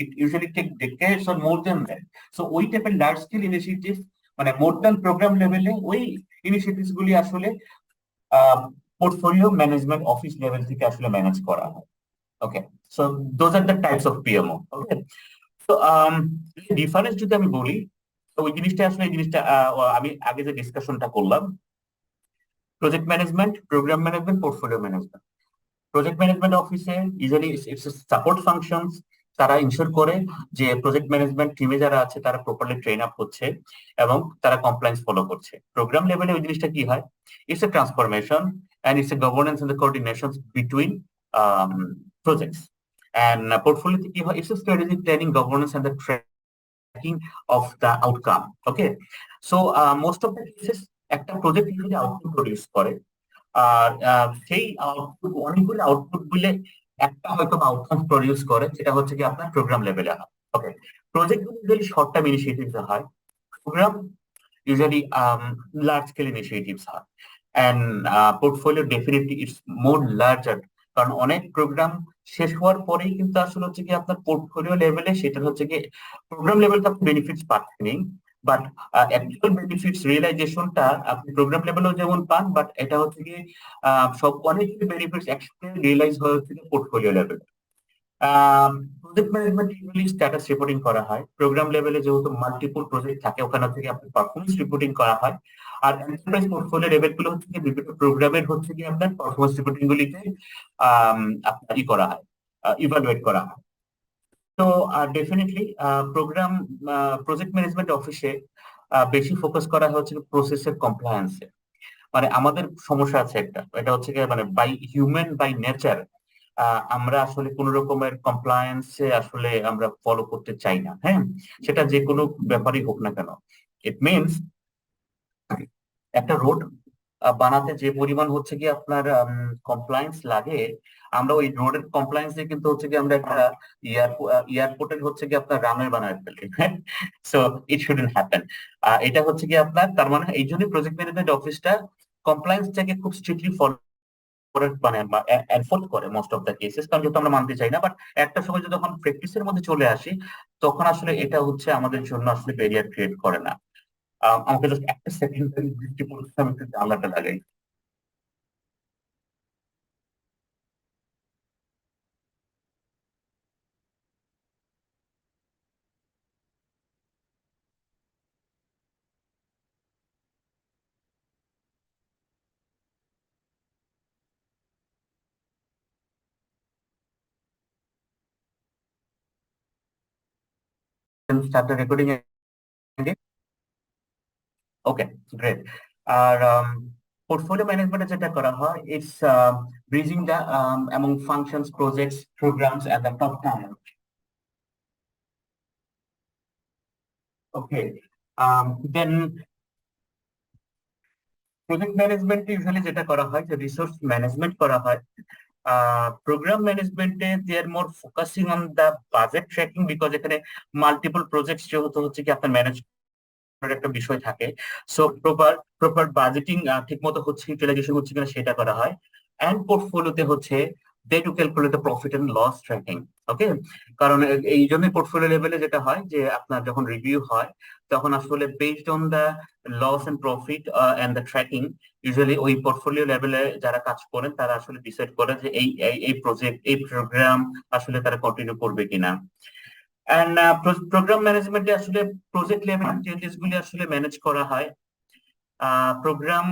S2: it usually take decades or more than that. So ওই টাইপের লার্জ স্কেল ইনিশিয়েটিভ মানে মোর দ্যান প্রোগ্রাম লেভেলে ওই ইনিশিয়েটিভস গুলি আসলে পোর্টফোলিও ম্যানেজমেন্ট অফিস লেভেল থেকে আসলে ম্যানেজ করা হয়। Okay, so those are the types of PMO. Okay, তো ডিফারেন্স যদি আমি বলি, ওই জিনিসটা আসলে এই জিনিসটা আমি আগে যে ডিসকাশনটা করলাম, project management, program management, portfolio management. Project management অফিসে ইউজুয়ালি ইটস সাপোর্ট ফাংশনস, তারা ইনশিওর করে যে প্রজেক্ট ম্যানেজমেন্ট টিমে যারা আছে তারা প্রপারলি ট্রেন আপ হচ্ছে এবং তারা কমপ্লায়েন্স ফলো করছে। প্রোগ্রাম লেভেলে ওই জিনিসটা কি হয়? It's a transformation and it's a governance and the coordination between projects. And পোর্টফোলিওতে কি হয়? It's a strategic planning, governance and the tracking of the outcome. Okay, so most of the cases একটা project যদি output produce করে আর সেই output অনেকগুলো output গুলো একটা হয়তো আউটকাম প্রডিউস করে, সেটা হচ্ছে কি আপনার প্রোগ্রাম লেভেলে হয়। ওকে, প্রজেক্ট গুলো যদি শর্ট টার্ম ইনিশিয়েটিভস হয়, program usually large scale initiatives হয়। And portfolio definitely it's more larger, কারণ অনেক প্রোগ্রাম শেষ হওয়ার পরেই কিন্তু আসলে হচ্ছে কি আপনার পোর্টফোলিও লেভেলে সেটা হচ্ছে কি প্রোগ্রাম লেভেলে আপনি বেনিফিটস পাচ্ছেন, বাট অ্যাকচুয়াল বেনিফিটস রিয়েলাইজেশনটা আপনি প্রোগ্রাম লেভেলেও যেমন পান, বাট এটা হচ্ছে কি সব অনেক বেনিফিটস একসাথে রিয়েলাইজ হয়ে হচ্ছে পোর্টফোলিও লেভেলে। Project management usually status reporting করা হয়। প্রোগ্রাম লেভেলে যেহেতু মাল্টিপল প্রজেক্ট থাকে ওখানে থেকে আপনার পারফরমেন্স রিপোর্টিং করা হয়। আর এন্টারপ্রাইজ পোর্টফোলিও লেভেল গুলো হচ্ছে কি বিভিন্ন প্রোগ্রামের হচ্ছে কি আপনার পারফরমেন্স রিপোর্টিং গুলিকে আপনার করা হয়, ইভালুয়েট করা হয়। তো ডেফিনেটলি প্রজেক্ট ম্যানেজমেন্ট অফিসে বেশি ফোকাস করা হয় হচ্ছে প্রসেসের কমপ্লায়েন্সে। মানে আমাদের সমস্যা আছে একটা, এটা হচ্ছে কি মানে বাই হিউম্যান বাই নেচার আমরা আসলে কোন রকমের কমপ্লায়েন্সে আসলে আমরা ফলো করতে চাই না, হ্যাঁ, সেটা যে কোনো ব্যাপারই হোক না কেন। ইট মিনস একটা রোড বানাতে যে পরিমাণ হচ্ছে কি আপনার কমপ্লায়েন্স লাগে, আমরা ওই রোডের কমপ্লায়েন্স দিয়ে কিন্তু হচ্ছে কি আমরা একটা এয়ারপোর্টের হচ্ছে কি আপনার রানওয়ে বানায় ফেলি। So it shouldn't happen. এটা হচ্ছে কি আপনার, তার মানে এই জন্য প্রজেক্ট ম্যানেজমেন্ট অফিসটা কমপ্লায়েন্সটাকে খুব স্ট্রিক্টলি ফলো মানে এনফোর্স করে মোস্ট অফ দ্য কেসেস, কারণ যেহেতু আমরা মানতে চাই না। বাট একটা সময় যখন প্র্যাকটিসের মধ্যে চলে আসি, তখন আসলে এটা হচ্ছে আমাদের জন্য আসলে ব্যারিয়ার ক্রিয়েট করে না। আমাকে জাস্ট একটা সেকেন্ড বৃষ্টি পড়ছে, আমি একটু জানলাটা লাগাই। Start the recording again. Okay, great. R portfolio ম্যানেজমেন্টে যেটা করা হয়, it's bridging the among functions, projects, programs at the top time. Okay. Then project ম্যানেজমেন্টে ইউজুয়ালি যেটা করা হয় যে রিসোর্স ম্যানেজমেন্ট করা হয়। প্রোগ্রাম ম্যানেজমেন্টে they are more focusing on the budget tracking, because এখানে মাল্টিপল প্রজেক্টস যেহেতু হচ্ছে কি আপনার ম্যানেজ একটা বিষয় থাকে। সো প্রপার বাজেটিং ঠিক মতো হচ্ছে, ইউটিলাইজেশন হচ্ছে কিনা সেটা করা হয়। এন্ড পোর্টফোলিওতে হচ্ছে they to calculate the profit and loss tracking. Okay, কারণ এই জন্য পোর্টফোলিও লেভেলে যেটা হয় যে আপনার যখন রিভিউ হয়, তখন আসলে based on the loss and profit and the tracking, usually ওই পোর্টফোলিও লেভেলে যারা কাজ করেন তারা আসলে ডিসাইড করে যে এই প্রজেক্ট, এই প্রোগ্রাম আসলে তারা কন্টিনিউ করবে কিনা। এন্ড প্রোগ্রাম ম্যানেজমেন্টে আসলে প্রজেক্ট লেভেল চেঞ্জেস গুলি আসলে ম্যানেজ করা হয়। প্রোগ্রাম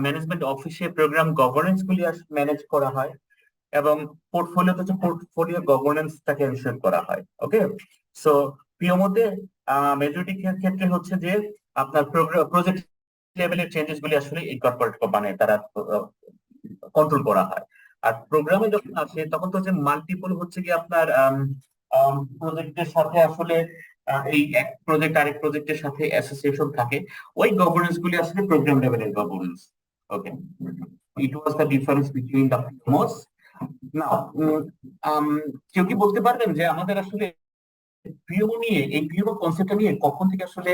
S2: ম্যানেজমেন্ট অফিসে প্রোগ্রাম গভর্নেন্স গুলি ম্যানেজ করা হয়, এবং পোর্টফোলিওতে হচ্ছে পোর্টফোলিও গভর্নেন্সটাকে এনশিওর করা হয়। ওকে, সো পিএমওতে মেজরিটি ক্ষেত্রে হচ্ছে যে আপনার প্রজেক্ট লেভেলের চেঞ্জেস গুলি আসলে ইনকর্পোরেট মানে তারা কন্ট্রোল করা হয়। আর প্রোগ্রামে যখন আসে তখন তো হচ্ছে মাল্টিপল হচ্ছে কি আপনার প্রজেক্টের সাথে আসলে এই এক প্রজেক্ট আরেক প্রজেক্টের সাথে অ্যাসোসিয়েশন থাকে, ওই গভর্নেন্স গুলি আসলে প্রোগ্রাম লেভেলের governance. Okay, it was the difference between the PMOs. Now কেউ কি বলতে পারবেন যে আমাদের আসলে পিএমও নিয়ে, এই পিএমও কনসেপ্টটা নিয়ে কখন থেকে আসলে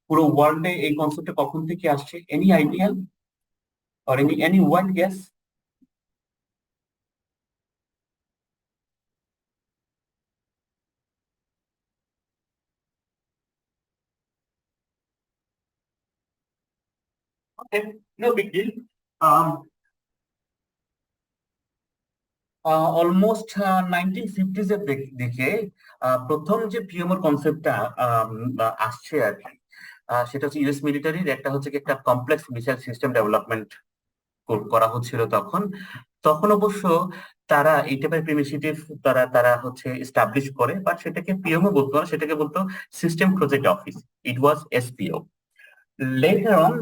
S2: পুরো ওয়ার্ল্ডে এই কনসেপ্টটা কখন থেকে আসছে? Any idea or any one guess? Okay, no big deal. Almost 1950s এর দিকে প্রথম যে পিএমওর কনসেপ্টটা আসছে আর কি, সেটা হচ্ছে ইউএস মিলিটারির একটা হচ্ছে কি একটা কমপ্লেক্স মিসাইল সিস্টেম ডেভেলপমেন্ট করা হচ্ছিল তখন অবশ্য তারা এই টাইপের প্রিমিটিভ তারা হচ্ছে এস্টাবলিশ করে, বাট সেটাকে পিএমও বলতো না, সেটাকে বলতো system project office. It was SPO. Letter on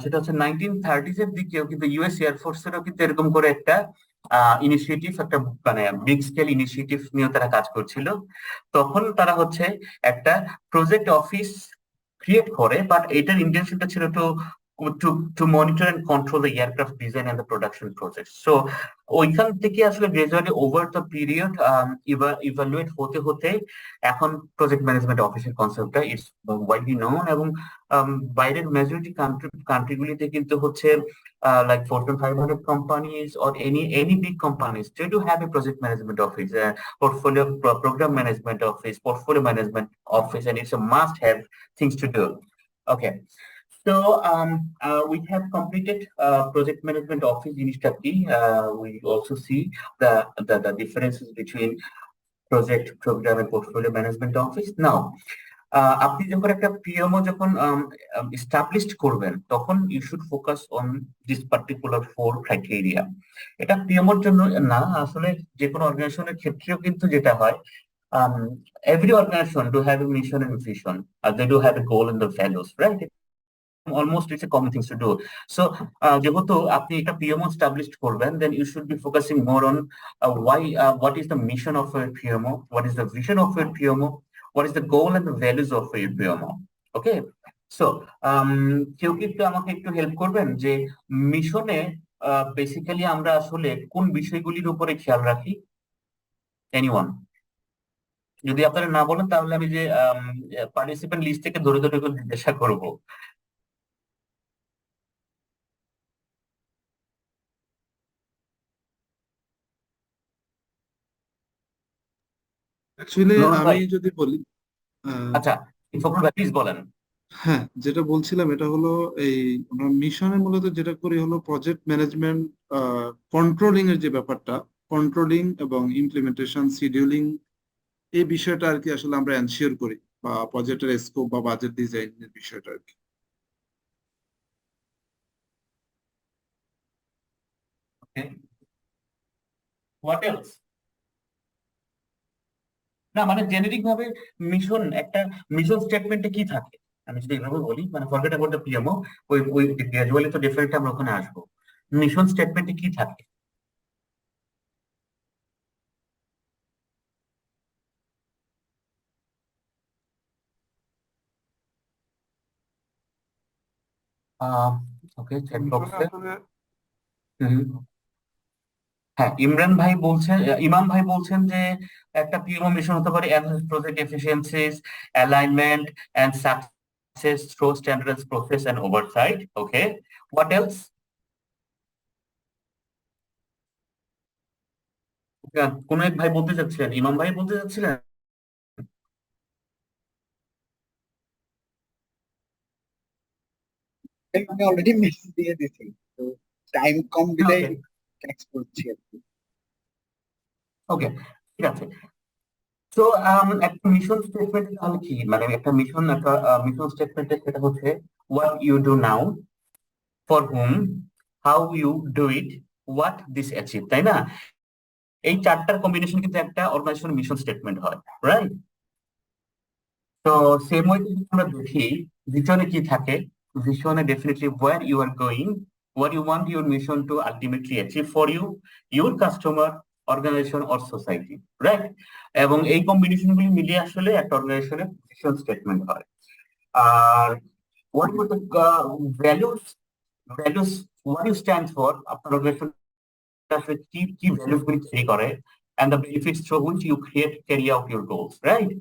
S2: সেটা হচ্ছে 1930s এর দিকেও কিন্তু ইউএস এয়ারফোর্সেরও কিন্তু এরকম করে একটা ইনিশিয়েটিভ, একটা মানে বিগ স্কেল ইনিশিয়েটিভ নিয়ে তারা কাজ করছিল। তখন তারা হচ্ছে একটা প্রজেক্ট অফিস ক্রিয়েট করে, বাট এটার ইন্টেনশনটা ছিল to monitor and control the aircraft design and the production process. So ওইখান থেকে আসলে gradually over the period evaluate হতে হতে এখন প্রজেক্ট ম্যানেজমেন্ট অফিসের কনসেপ্টটা ইটস ওয়াইডলি নোন, এবং বাইরের মেজরিটি কান্ট্রিগুলিতে কিন্তু হচ্ছে like Fortune 500 companies or any big companies, they do have a project management office, portfolio program management office, portfolio management office, and it's a must-have things to do. Okay. So we have completed project management office initially. We also see the differences between project, program, and portfolio management office. Now, আপনি যখন একটা PMO যখন established করবেন, তখন you should focus on this particular 4 criteria. এটা পিএমওর জন্য না, আসলে যে কোনো অর্গানাইজেশনের ক্ষেত্রেও কিন্তু যেটা হয়, every organization do have a mission and vision. They do have a goal and the values, right? Almost it's a common things to do. So যেহেতু আপনি একটা PMO established করবেন, then you should be focusing more on what is the mission of your PMO, what is the vision of your PMO, what is the goal and the values of your PMO. Okay, so কেউ কি একটু আমাকে একটু help করবেন যে মিশনে basically আমরা আসলে কোন বিষয়গুলির উপরে খেয়াল রাখি? এনিওয়ান? যদি আপনারা না বলেন তাহলে আমি যে পার্টিসিপেন্ট লিস্ট থেকে ধরে ধরে জিজ্ঞাসা করবো।
S1: অ্যাকচুয়ালি
S2: রোহন ভাই,
S1: আমি যদি বলি,
S2: আচ্ছা ফখরুল ভাই প্লিজ বলেন।
S1: হ্যাঁ, যেটা বলছিলাম এটা হলো এই আমরা মিশনে মূলত যেটা করি হলো প্রজেক্ট ম্যানেজমেন্ট, কন্ট্রোলিং এর যে ব্যাপারটা, কন্ট্রোলিং এবং ইমপ্লিমেন্টেশন, শিডিউলিং, এই বিষয়টা আর কি আসলে আমরা এনশিওর করি, বা প্রজেক্টের স্কোপ বা বাজেট ডিজাইনের বিষয়টা আর কি।
S2: ওকে, হোয়াট এলস? না মানে জেনেরিক ভাবে মিশন, একটা মিশন স্টেটমেন্টে কি থাকে আমি যদি এইভাবে বলি, মানে ফরগেট অ্যাবাউট দ্য পিএমও, ওই গ্র্যাজুয়ালি তো ডেফিনেটলি আমরা ওখানে আসবো। মিশন স্টেটমেন্টে কি থাকে? ওকে, চ্যাট বক্সে হ্যাঁ ইমরান ভাই বলছেন, ইমাম ভাই বলছেন যে একটা পিএমও মিশন হতে পারে enhance project efficiencies, alignment and success through standards process and oversight. Okay, what else? কোন এক ভাই বলতে চাচ্ছিলেন, ইমাম ভাই বলতে চাচ্ছিলেন?
S10: আমি অলরেডি মেসেজ দিয়ে দিছি, তো টাইম কম দিলেই টেক্সট করছি আর কি।
S2: ওকে, ঠিক আছে। তো একটা মিশন স্টেটমেন্ট তাহলে কি, মানে একটা মিশন স্টেটমেন্টে সেটা হচ্ছে what you do now, for hmm, how you do it, what this achieve, তাই না? এই চারটার কম্বিনেশন কিন্তু একটা অর্গানাইজেশন মিশন স্টেটমেন্ট হয়, রাইট? তো সেম ওয়ে আমরা দেখি ভিশনে কি থাকে। ভিশনে definitely where you are going, what you want your mission to ultimately achieve for you, your customer, organization or society, right? এবং এই কম্বিনেশন গুলি মিলিয়ে আসলে একটা অর্গানাইজেশনের ভিশন স্টেটমেন্ট হয়। আর what about the values, what you stand for, আপনার organisation আসলে কি ভ্যালুস গুলি তৈরি করে, and the benefits through which you carry out your goals, right?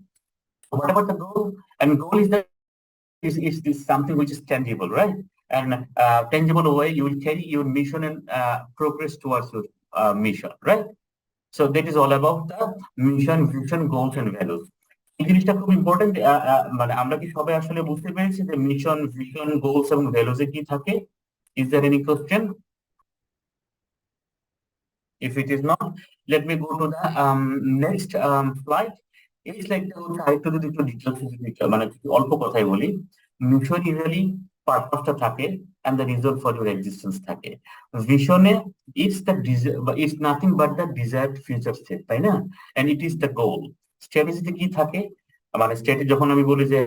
S2: So what about the goal? And goal is this something which is tangible, right? And tangible way you will carry your mission and progress towards your mission, right? So that is all about the mission, vision, goals and values. এই জিনিসটা খুব important. মানে আমরা কি সবাই আসলে বুঝতে পেরেছি যে মিশন, ভিশন, গোলস এবং ভ্যালুজ এ কি থাকে? Is there any question? If it is not, let me go to the next slide. এই স্লাইডটা হচ্ছে আরেকটু যদি একটু ডিটেইলস মানে অল্প কথাই বলি। মিশন ইউজুয়ালি পারপাসটা থাকে and the reason for your existence থাকে। ভিশনে it's nothing but the desired future state, তাই না? And it is the goal. স্ট্র্যাটেজিতে কি থাকে, মানে স্ট্র্যাটেজি যখন আমি বলি যে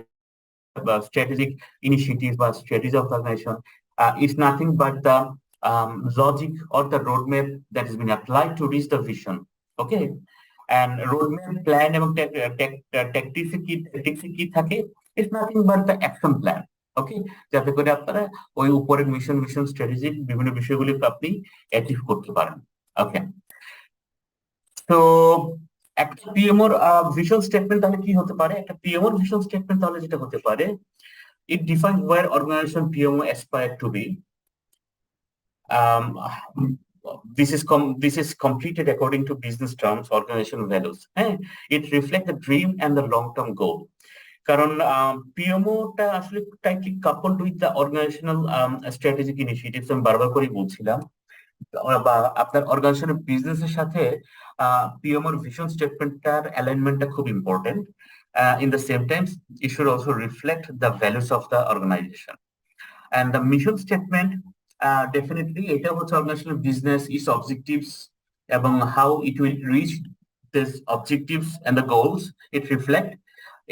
S2: strategic initiatives বা strategy of the organization, it's nothing but the logic or the roadmap that has been applied to reach the vision. Okay, and roadmap plan এবং tactics কি থাকে, it's nothing but the action plan. ওকে, যাতে করে আপনারা ওই উপরের mission strategy বিভিন্ন বিষয়গুলি আপনি অ্যাচিভ করতে পারেন। ওকে, তো একটা পিএমওর ভিশন স্টেটমেন্ট তাহলে কি হতে পারে? একটা পিএমওর ভিশন স্টেটমেন্ট তাহলে যেটা হতে পারে, it defines where organization PMO aspire to be. This is completed according to business terms, organization values. It reflects the dream and the long-term goal. কারণ পিএমওটা আসলে tightly coupled with the organizational strategic initiatives, আমি বারবার করে বলছিলাম, বা আপনার অর্গানাইজেশনের বিজনেসের সাথে পিএমওর ভিশন স্টেটমেন্টটার অ্যালাইনমেন্টটা খুব important. In the same time, it should also reflect the values of the organization. And the mission statement, definitely, এটা হচ্ছে organizational business, its objectives, এবং how it will reach this objectives and the goals it reflect,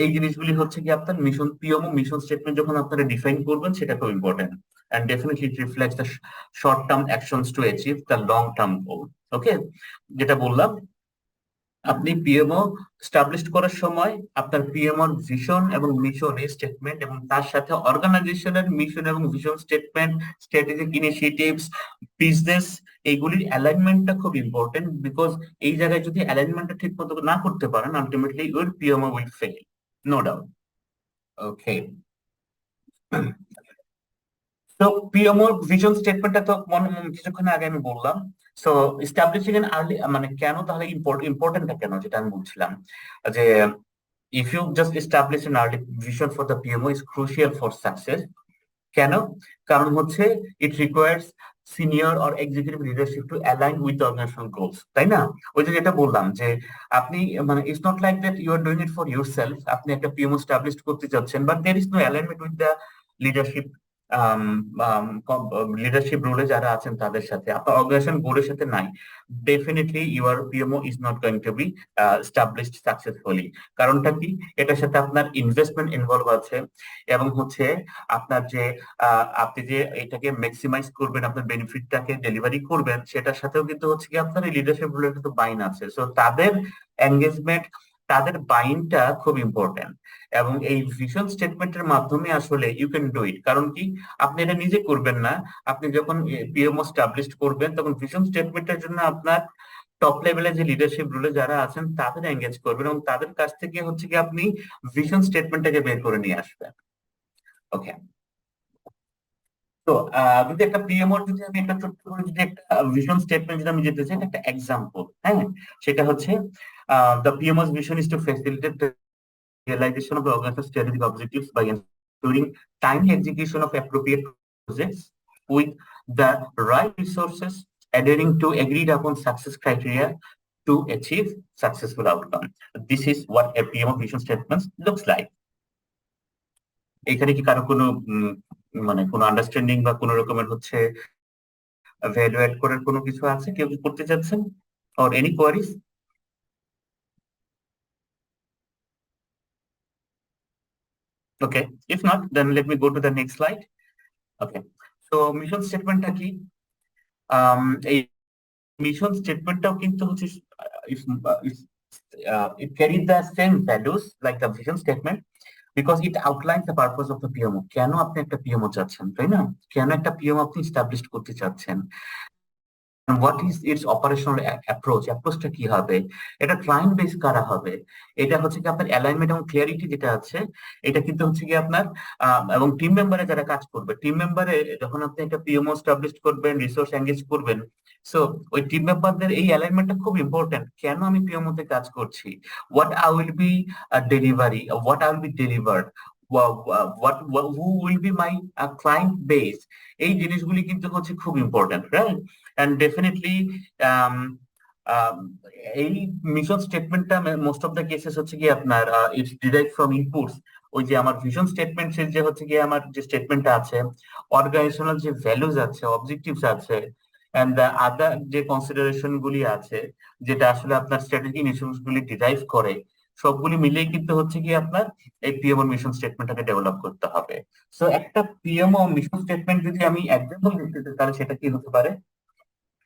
S2: এই জিনিসগুলি হচ্ছে কি আপনার mission PMO mission statement যখন আপনারা ডিফাইন করবেন সেটা খুব important, and definitely it reflects the short term actions to achieve the long term goal. ওকে, যেটা বললাম আপনি পিএমও স্টাবলিশ করার সময় আপনার পিএমওর ভিশন এবং মিশন স্টেটমেন্ট এবং তার সাথে অর্গানাইজেশনের মিশন এবং vision statement, strategic initiatives, business, এইগুলির অ্যালাইনমেন্টটা খুব ইম্পর্টেন্ট, বিকজ এই জায়গায় যদি অ্যালাইনমেন্টটা ঠিক মতো না করতে পারেন ultimately your PMO will fail, no doubt. Okay, তো পিএমওর ভিশন স্টেটমেন্টটা তো কিছুক্ষণ আগে আমি বললাম। সো এস্টাবলিশিং এন আর্লি, মানে কেন তাহলে ইম্পর্টেন্টটা কেন, যেটা আমি বলছিলাম যে if you just establish an early vision for the PMO is crucial for success. কেন? কারণ হচ্ছে it requires senior or executive leadership to align with the organizational goals, তাই না? ওই যে যেটা বললাম যে আপনি মানে it's not like that you are doing it for yourself, আপনি একটা PMO established করতে যাচ্ছেন but there is no alignment with the leadership leadership রোলে যারা আছেন তাদের সাথে, আপনার অর্গানাইজেশন গোলের সাথে নাই, definitely your PMO is not going to be established successfully. কারণটা কি? এটার সাথে আপনার ইনভেস্টমেন্ট ইনভলভ আছে এবং হচ্ছে আপনার যে আপনি যে এটাকে ম্যাক্সিমাইজ করবেন, আপনার বেনিফিটটাকে ডেলিভারি করবেন, সেটার সাথেও কিন্তু হচ্ছে কি আপনার এই লিডারশিপ রোলের কিন্তু বাইন আছে। সো তাদের এঙ্গেজমেন্ট, তাদের বাইনটা খুব ইম্পর্টেন্ট এবং এই ভিশন স্টেটমেন্টের মাধ্যমে আসলে ইউ ক্যান ডু ইট। কারণ কি, আপনি এটা নিজে করবেন না, আপনি যখন পিএমও এস্টাবলিশ করবেন তখন ভিশন স্টেটমেন্টের জন্য আপনার টপ লেভেলে যে লিডারশিপ রোলে যারা আছেন তাদের এঙ্গেজ করবেন এবং তাদের কাছ থেকে হচ্ছে কি আপনি ভিশন স্টেটমেন্টটাকে বের করে নিয়ে আসবেন। ওকে, তো যদি একটা পিএমওর যদি আমি একটা ছোট্ট করে যদি একটা ভিশন স্টেটমেন্ট যদি আমি যেতে চাই, একটা এক্সাম্পল, হ্যাঁ, সেটা হচ্ছে the PMO's vision is to facilitate the realization of the organization's strategic objectives by ensuring timely execution of appropriate projects with the right resources, adhering to agreed upon success criteria to achieve successful outcome. This is what a PMO vision statement looks like. এখানে কি কারো কোনো মানে কোনো understanding বা কোনো রকমের হচ্ছে ভ্যালু এড করার কোনো কিছু আছে, কেউ কি করতে চাচ্ছেন, or any queries? Okay, if not, then let me go to the next slide. Okay, so mission statementটা কি? এই মিশন স্টেটমেন্টটাও কিন্তু হচ্ছে it carries the same values like the vision statement because it outlines the purpose of the PMO. কেন আপনি একটা PMO চাচ্ছেন, তাই না? কেন একটা পিএমও আপনি এস্টাবলিশ করতে চাচ্ছেন? what is its operational approach? অ্যাপ্রোচটা কি হবে? এটা ক্লায়েন্ট বেস কারা হবে? এটা হচ্ছে কি আপনার অ্যালাইনমেন্ট এবং ক্লিয়ারিটি যেটা আছে, এটা কিন্তু হচ্ছে কি আপনার এবং টিম মেম্বারে যারা কাজ করবে, টিম মেম্বারে যখন আপনি একটা পিএমও এস্টাবলিশ করবেন, রিসোর্স এঙ্গেজ করবেন, সো ওই টিম মেম্বারদের এই অ্যালাইনমেন্টটা খুব ইম্পর্টেন্ট। কেন আমি পিএমও তে কাজ করছি? what I will be delivery, what I will be delivered, who will be my client base, এই জিনিসগুলি কিন্তু হচ্ছে খুব ইম্পর্টেন্ট, রাইট? And definitely এই মিশন স্টেটমেন্টটা মোস্ট অফ দ্য কেসেস হচ্ছে কি আপনার ইটস ডিরাইভড ফ্রম ইনপুটস। ওই যে আমার ভিশন স্টেটমেন্ট যে হচ্ছে কি আমার যে স্টেটমেন্টটা আছে, অর্গানাইজেশনাল যে ভ্যালুজ আছে, অবজেক্টিভস আছে, এন্ড দ্য আদার যে কনসিডারেশন গুলি আছে, যেটা আসলে আপনার স্ট্র্যাটেজি ইনিশিয়েটিভস গুলি ডিরাইভ করে, সবগুলি মিলেই কিন্তু হচ্ছে কি আপনার এই পিএমও মিশন স্টেটমেন্টটাকে ডেভেলপ করতে হবে। সো একটা পিএমও মিশন স্টেটমেন্ট যদি আমি এক্সাম্পল দিতে চাই তাহলে সেটা কি হতে পারে?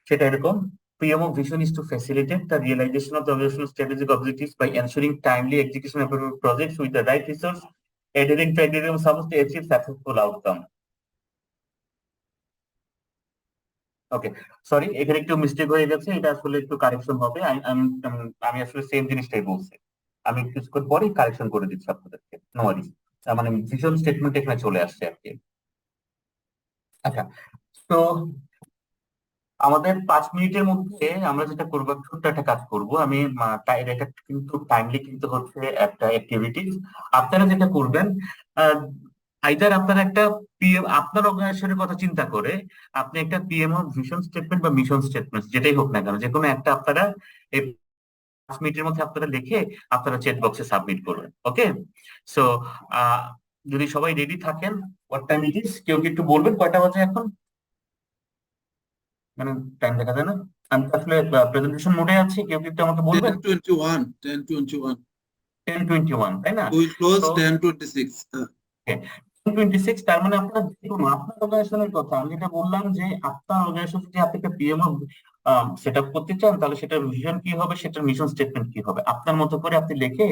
S2: সেটা এরকম, PMO vision is to facilitate the realization of the organizational strategic objectives by ensuring timely execution of projects with the right resource, adhering to agreed substance to achieve successful outcome. Okay, sorry, এখানে একটু mistake হয়ে গেছে, এটা আসলে একটু correction হবে। আমি আসলে সেম জিনিসটাই বলছি, আমি কিছুক্ষণ পরে কারেকশন করে দিচ্ছি আপনাদেরকে, নো ওয়ারিজ। মানে ভিশন স্টেটমেন্ট এখানে চলে আসছে আর কি। আচ্ছা, তো আমাদের 5 মিনিটের মধ্যে আমরা যেটা করবো, ছোট্ট একটা কাজ করবো আমি, এটা কিন্তু টাইমলি কিন্তু হচ্ছে একটা অ্যাক্টিভিটি। আপনারা যেটা করবেন, আইদার আপনারা একটা পিএম আপনার অর্গানাইজেশনের কথা চিন্তা করে আপনি একটা পিএমও ভিশন স্টেটমেন্ট বা মিশন স্টেটমেন্ট যেটাই হোক না কেন, যে কোনো একটা আপনারা এই 5 মিনিটের মধ্যে আপনারা লিখে আপনারা চ্যাট বক্সে সাবমিট করবেন। ওকে, সো যদি সবাই রেডি থাকেন, হোয়াট টাইম ইট ইজ, কেউ কি একটু বলবেন কয়টা বাজে এখন? মানে টাইম দেখা যায় না। আমি তো আসলে প্রেজেন্টেশন মোডে আছি, কেউ কি একটু আমাকে বলবেন?
S1: 10:21, 10:21.
S2: 10:21, তাই না?
S1: We close
S2: So,
S1: 10:26.
S2: 10:26, তার মানে আপনার দেখুন আপনার অর্গানাইজেশনের কথা আমি যেটা বললাম যে আপনার অর্গানাইজেশন যদি আপনি একটা পিএমও সেট আপ করতে চান, তাহলে সেটার ভিশন কি হবে, সেটার মিশন স্টেটমেন্ট কি হবে, আপনার মতো করে আপনি লিখে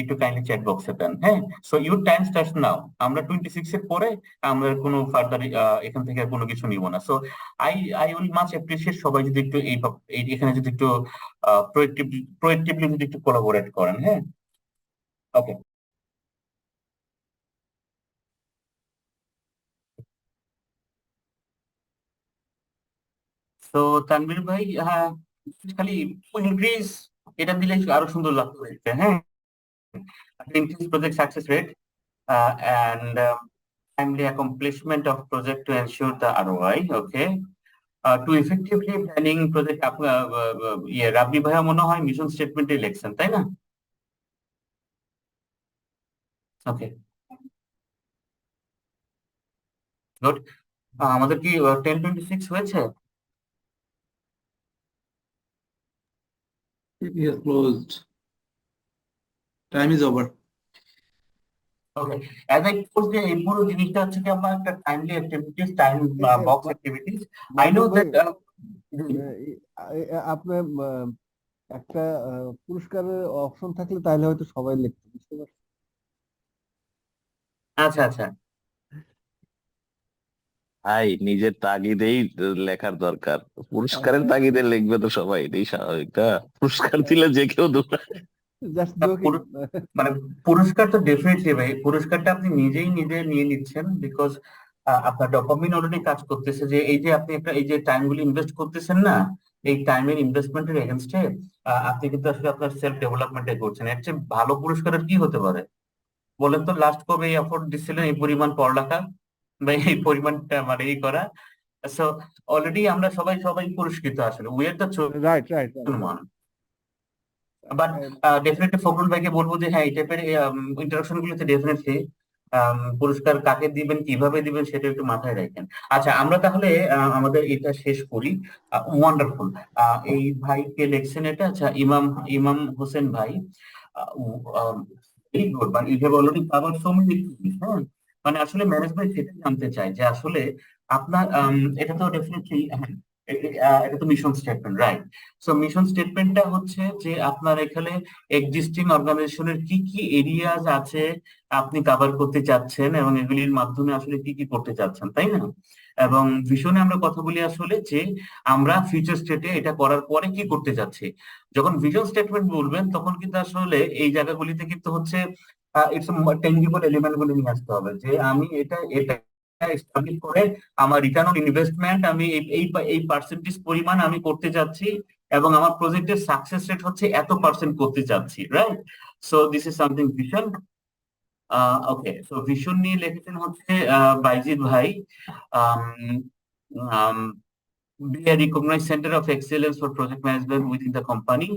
S2: একটু কাইন্ডলি চ্যাট বক্সে দেন। হ্যাঁ, so your time starts now. আমরা 26 এর পরে আমরা কোনো ফার্দার এখান থেকে আর কোনো কিছু নিব না। So I I will much appreciate সবাই যদি একটু এখানে যদি একটু প্রোয়েক্টিভলি যদি একটু কোলাবোরেট করেন। হ্যাঁ, ওকে। তো তানভীর ভাই, হ্যাঁ, খালি ইনক্রিজ এটা দিলে আরো সুন্দর লাগতো দেখতে। হ্যাঁ, increase project success rate and timely accomplishment of project to ensure the ROI. Okay. To effectively planning project, রাব্বি ভাইয়া মনে হয় মিশন স্টেটমেন্টে লিখছেন, তাই না? ওকে, গুড। আমাদের কি 10:26 হয়েছে?
S1: We are closed. Time is over.
S2: Okay, as I told যে এই পুরো জিনিসটা হচ্ছে কি আমার একটা timely activities, time box activities. I know that
S9: আপনার একটা পুরস্কারের অপশন থাকলে তাহলে হয়তো সবাই লিখতে, বুঝতে পারছেন?
S2: আচ্ছা আচ্ছা,
S7: ভাই নিজের তাগিদেই লেখার দরকার, পুরস্কারের তাগিদে লিখবে তো সবাই, এটাই স্বাভাবিক। না, পুরস্কার দিলে যে কেউ
S9: জাস্ট
S2: মানে পুরস্কার তো ডেফিনেটলি ভাই, পুরস্কারটা আপনি নিজেই নিজে নিয়ে নিচ্ছেন বিকজ আপনার ডোপামিন অলরেডি কাজ করতেছে যে এই যে আপনি একটা এই যে টাইম গুলি ইনভেস্ট করতেছেন না, এই টাইমের ইনভেস্টমেন্টের এগেনস্টে আপনি কিন্তু আসলে আপনার সেলফ ডেভেলপমেন্টে করছেন। এর চেয়ে ভালো পুরস্কারের কি হতে পারে বলেন তো? লাস্ট কবে এই এফোর্ট দিচ্ছিলেন, এই পরিমাণ পড়ালেখা বা এই পরিমাণটা মানে এই করা? সো অলরেডি আমরা সবাই সবাই পুরস্কৃত আসলে, we are the
S9: right right
S2: one. But definitely Fakhrul ভাইকে বলবো যে হ্যাঁ, এই টাইপের ইন্টারাকশন গুলোতে ডেফিনেটলি পুরস্কার কাকে দিবেন, কিভাবে দিবেন, সেটা একটু মাথায় রাখেন। আচ্ছা, আমরা তাহলে আমাদের এটা শেষ করি। ওয়ান্ডারফুল। এই ভাই কে লিখছেন এটা? আচ্ছা, ইমাম ইমাম হোসেন ভাই, ভেরি গুড। মানে you have already covered so many things. হ্যাঁ, মানে আসলে ম্যানেজমেন্ট সেটা জানতে চাই যে আসলে আপনার এটা তো ডেফিনেটলি এটা তো mission statement, right? So mission স্টেটমেন্টটা হচ্ছে যে আপনার এখানে এক্সিস্টিং অর্গানাইজেশনের কি কি এরিয়াজ আছে আপনি কভার করতে চাচ্ছেন এবং এগুলির মাধ্যমে আসলে কি কি করতে চাচ্ছেন, তাই না? এবং ভিশনে আমরা কথা বলি আসলে যে আমরা ফিউচার স্টেটে এটা করার পরে কি করতে যাচ্ছি। যখন ভিশন স্টেটমেন্ট বলবেন তখন কিন্তু আসলে এই জায়গাগুলিতে কিন্তু হচ্ছে ইটস টেঞ্জিবল এলিমেন্ট গুলো নিয়ে আসতে হবে যে আমি এটা এটা এস্টাবলিশ করে আমার রিটার্ন অন ইনভেস্টমেন্ট আমি এই পার্সেন্টেজ পরিমাণ আমি করতে যাচ্ছি এবং আমার প্রজেক্টের সাকসেস রেট হচ্ছে এত পার্সেন্ট করতে চাচ্ছি, right? So this is something vision. Okay, so vision নিয়ে লিখেছেন হচ্ছে বাইজিদ ভাই, be a recognized center of excellence for project management within the company,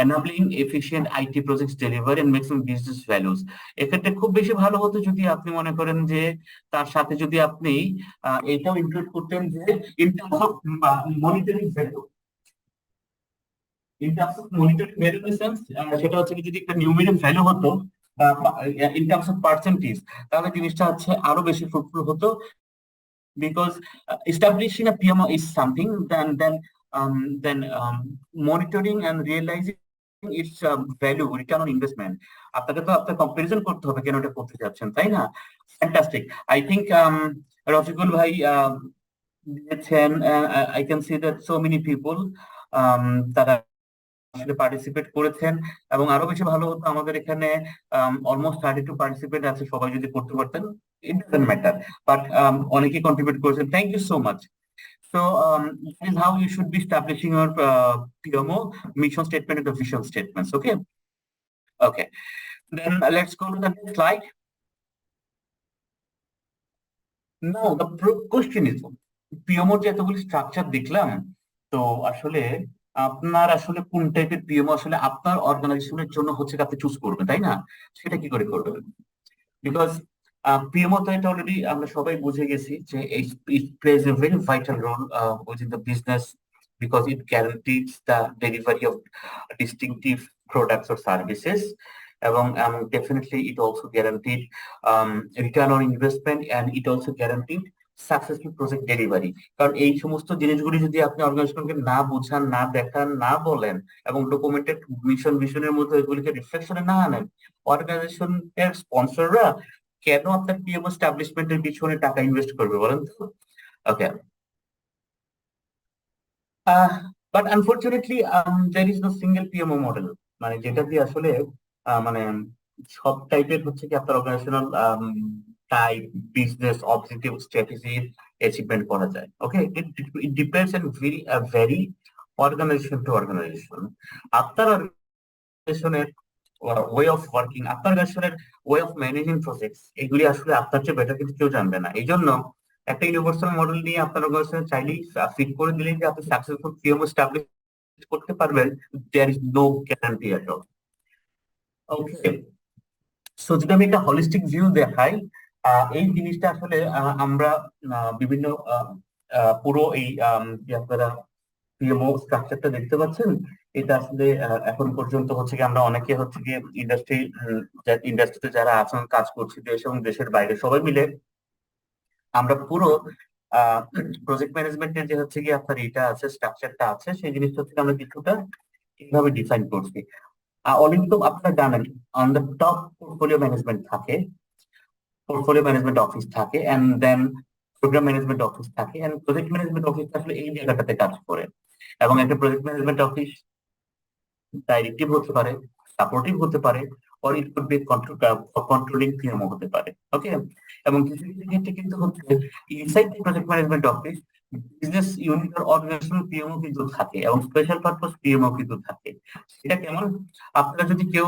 S2: enabling efficient IT projects delivery and maximum business values. এক্ষেত্রে খুব বেশি ভালো হতো যদি আপনি মনে করেন যে তার সাথে যদি আপনি এটাও ইনক্লুড করতেন যে in terms of monetary value, in terms of monetary value in the sense সেটা হচ্ছে কি যদি একটা নিউমেরিক ভ্যালু হতো in terms of percentage, তাহলে জিনিসটা হচ্ছে আরো বেশি ফ্রুটফুল হতো। Because establishing a PMO is something, then monitoring and realizing its value, return on investment, আপনাকে তো আপনার কম্পারিজন করতে হবে কেন এটা করতে যাচ্ছেন, তাই না? ফ্যান্টাস্টিক। আই থিংক রফিকুল ভাই দিয়েছেন, I can see that so many people তারা আসলে পার্টিসিপেট করেছেন এবং আরো বেশি ভালো হতো আমাদের এখানে অলমোস্ট 32 পার্টিসিপেন্ট আছে, সবাই যদি করতে পারতেন, ইট ডাজন্ট ম্যাটার, বাট অনেকেই কন্ট্রিবিউট করেছেন। Thank you so much. So that is how you should be establishing your PMO mission statement and the vision statements. Okay. Okay. Then let's go to the next slide. Now the question is, PMO যে এতগুলি structure দেখলাম, তো আসলে আপনার আসলে কোন টাইপের PMO আসলে আপনার অর্গানাইজেশনের জন্য হচ্ছে আপনি চুজ করবেন, তাই না? সেটা কি করে করবেন? বিকজ পিএমও তো এটা অলরেডি আমরা সবাই বুঝে গেছি যে it plays a very vital role within the business because it guarantees the delivery of distinctive products or services. এবং definitely it also guaranteed return on investment, and it also guaranteed successful project delivery. কারণ এই সমস্ত জিনিসগুলি যদি আপনি অর্গানাইজেশনকে না বোঝান, না দেখান, না বলেন এবং ডকুমেন্টেড ভিশনের মধ্যে এগুলিকে রিফ্লেকশনে না আনেন, অর্গানাইজেশনের স্পন্সররা কেন আপনার পিএমও এস্টাবলিশমেন্টের পিছনে টাকা ইনভেস্ট করবে বলেন তো? Okay, but unfortunately there is no single PMO model, মানে যেটা দিয়ে আসলে মানে সব টাইপের হচ্ছে কি আপনার organizational type business objective strategy achievement করা যায়। Okay, it depends on very organization to organization. আপনার অর্গানাইজেশনের ওয়ে অফ ওয়ার্কিং, আপনার অর্গানাইজেশনের ওয়ে অফ ম্যানেজিং প্রজেক্টস, এগুলি আসলে আপনার চেয়ে বেটার কিন্তু কেউ জানবে না। এই জন্য একটা ইউনিভার্সাল মডেল নিয়ে আপনার অর্গানাইজেশন চাইলেই ফিট করে দিলেন যে আপনি সাকসেসফুল পিএমও এস্টাবলিশ করতে পারবেন, there is no guarantee at all. Okay, so যদি আমি একটা হলিস্টিক ভিউ দেখাই, এই জিনিসটা আসলে আমরা বিভিন্ন পুরো এই আপনারা পিএমও স্ট্রাকচারটা দেখতে পাচ্ছেন, এটা আসলে এখন পর্যন্ত হচ্ছে কি আমরা অনেকে হচ্ছে কি ইন্ডাস্ট্রিতে যারা আছেন কাজ করছি দেশ এবং দেশের বাইরে সবাই মিলে আমরা পুরো প্রজেক্ট ম্যানেজমেন্টের যে হচ্ছে কি আপনার এটা আছে স্ট্রাকচারটা আছে, সেই জিনিসটা হচ্ছে আমরা কিছুটা কিভাবে ডিফাইন করছি। অলরেডি তো আপনারা জানেন on the top portfolio management থাকে, পোর্টফোলিও ম্যানেজমেন্ট অফিস থাকে, and then program management office থাকে, এন্ড প্রজেক্ট ম্যানেজমেন্ট অফিস আসলে এই জায়গাটাতে কাজ করে। এবং একটা প্রজেক্ট ম্যানেজমেন্ট অফিস ডাইরেক্টিভ হতে পারে, সাপোর্টিভ হতে পারে, or it could be controlling PMO হতে পারে। ওকে, এবং কিছু কিছু ক্ষেত্রে কিন্তু হচ্ছে inside the project management office business unit আর অর্গানাইজেশনাল পিএমও কিন্তু থাকে এবং স্পেশাল পারপাস পিএমও কিন্তু থাকে। সেটা কেমন? আপনারা যদি কেউ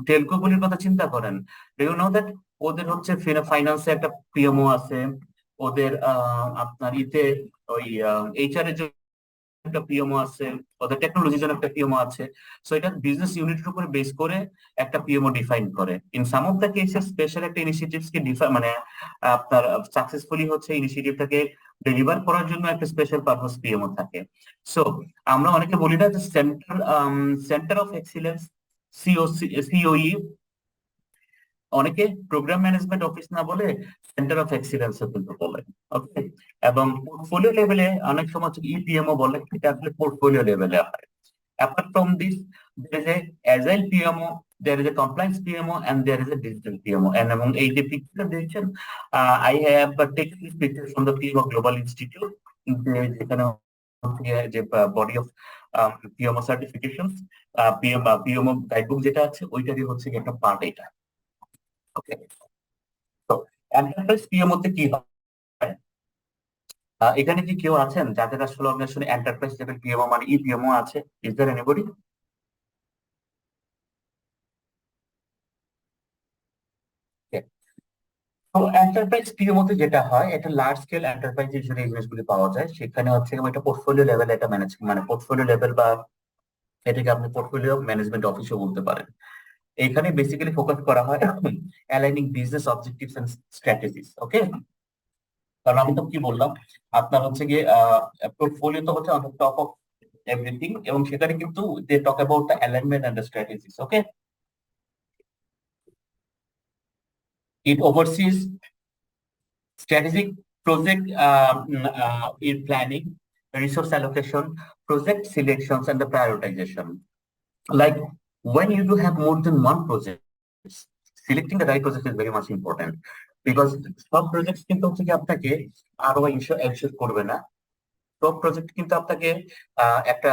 S2: টেলকো গুলির কথা চিন্তা করেন, ইউ নো দ্যাট ওদের হচ্ছে ফাইন্যান্সে একটা পিএমও আছে, ওদের আপনার ইতে ওই এইচআর এর একটা পিএমও আছে, ওদের টেকনোলজির জন্য একটা পিএমও আছে। সো এটা বিজনেস ইউনিটের উপরে বেস করে একটা পিএমও ডিফাইন করে। In some of the cases special একটা ইনিশিয়েটিভস কে ডিফাইন মানে আপনার সাকসেসফুলি হচ্ছে ইনিশিয়েটিভটাকে ডেলিভার করার জন্য একটা স্পেশাল পারপাস পিএমও থাকে। সো আমরা অনেকে বলি না যে সেন্টার অফ এক্সিলেন্স সিওই, অনেকে প্রোগ্রাম ম্যানেজমেন্ট অফিস না বলে সেন্টার অফ এক্সিলেন্স কিন্তু বলে। ওকে, এবং পোর্টফোলিও লেভেলে অনেক সময় ইপিএমও বলে, এটা আসলে পোর্টফোলিও লেভেলে হয়। Apart from this there is a agile PMO, there is a compliance PMO, and there is a digital PMO. And among এই যে পিকচার দেখছেন, I have taken this picture from the PMO Global Institute, যেখানে যে body of PMO certifications, PMO guidebook যেটা আছে ওইটারই হচ্ছে একটা part এটা। ওকে, তো এন্টারপ্রাইজ পিএমও তে কি হয়? এখানে কি কেউ আছেন যাদের আসলে অর্গানাইজেশনে এন্টারপ্রাইজ লেভেল পিএমও মানে ইপিএমও আছে? Is there anybody? তো এন্টারপ্রাইজ পিএমও তে যেটা হয়, এটা লার্জ স্কেল এন্টারপ্রাইজ হিসেবে এই জিনিসগুলি পাওয়া যায়। সেখানে হচ্ছে একটা পোর্টফোলিও লেভেল এটা ম্যানেজ মানে পোর্টফোলিও লেভেল বা এটাকে আপনি পোর্টফোলিও ম্যানেজমেন্ট অফিসও বলতে পারেন। এখানে বেসিক্যালি ফোকাস করা হয় aligning business objectives and strategies. Okay, কারণ আমি তো কি বললাম, আপনার হচ্ছে গিয়ে পোর্টফোলিও তো হচ্ছে on the top of everything, এবং সেখানে কিন্তু they talk about the alignment and the strategies. Okay, it oversees strategic project in planning, resource allocation, project selections, and the prioritization. Like when you do have more than one project, selecting the right project is very much important, because সব project কিন্তু হচ্ছে কি আপনাকে আরো ensure করবে না। সব project কিন্তু আপনাকে একটা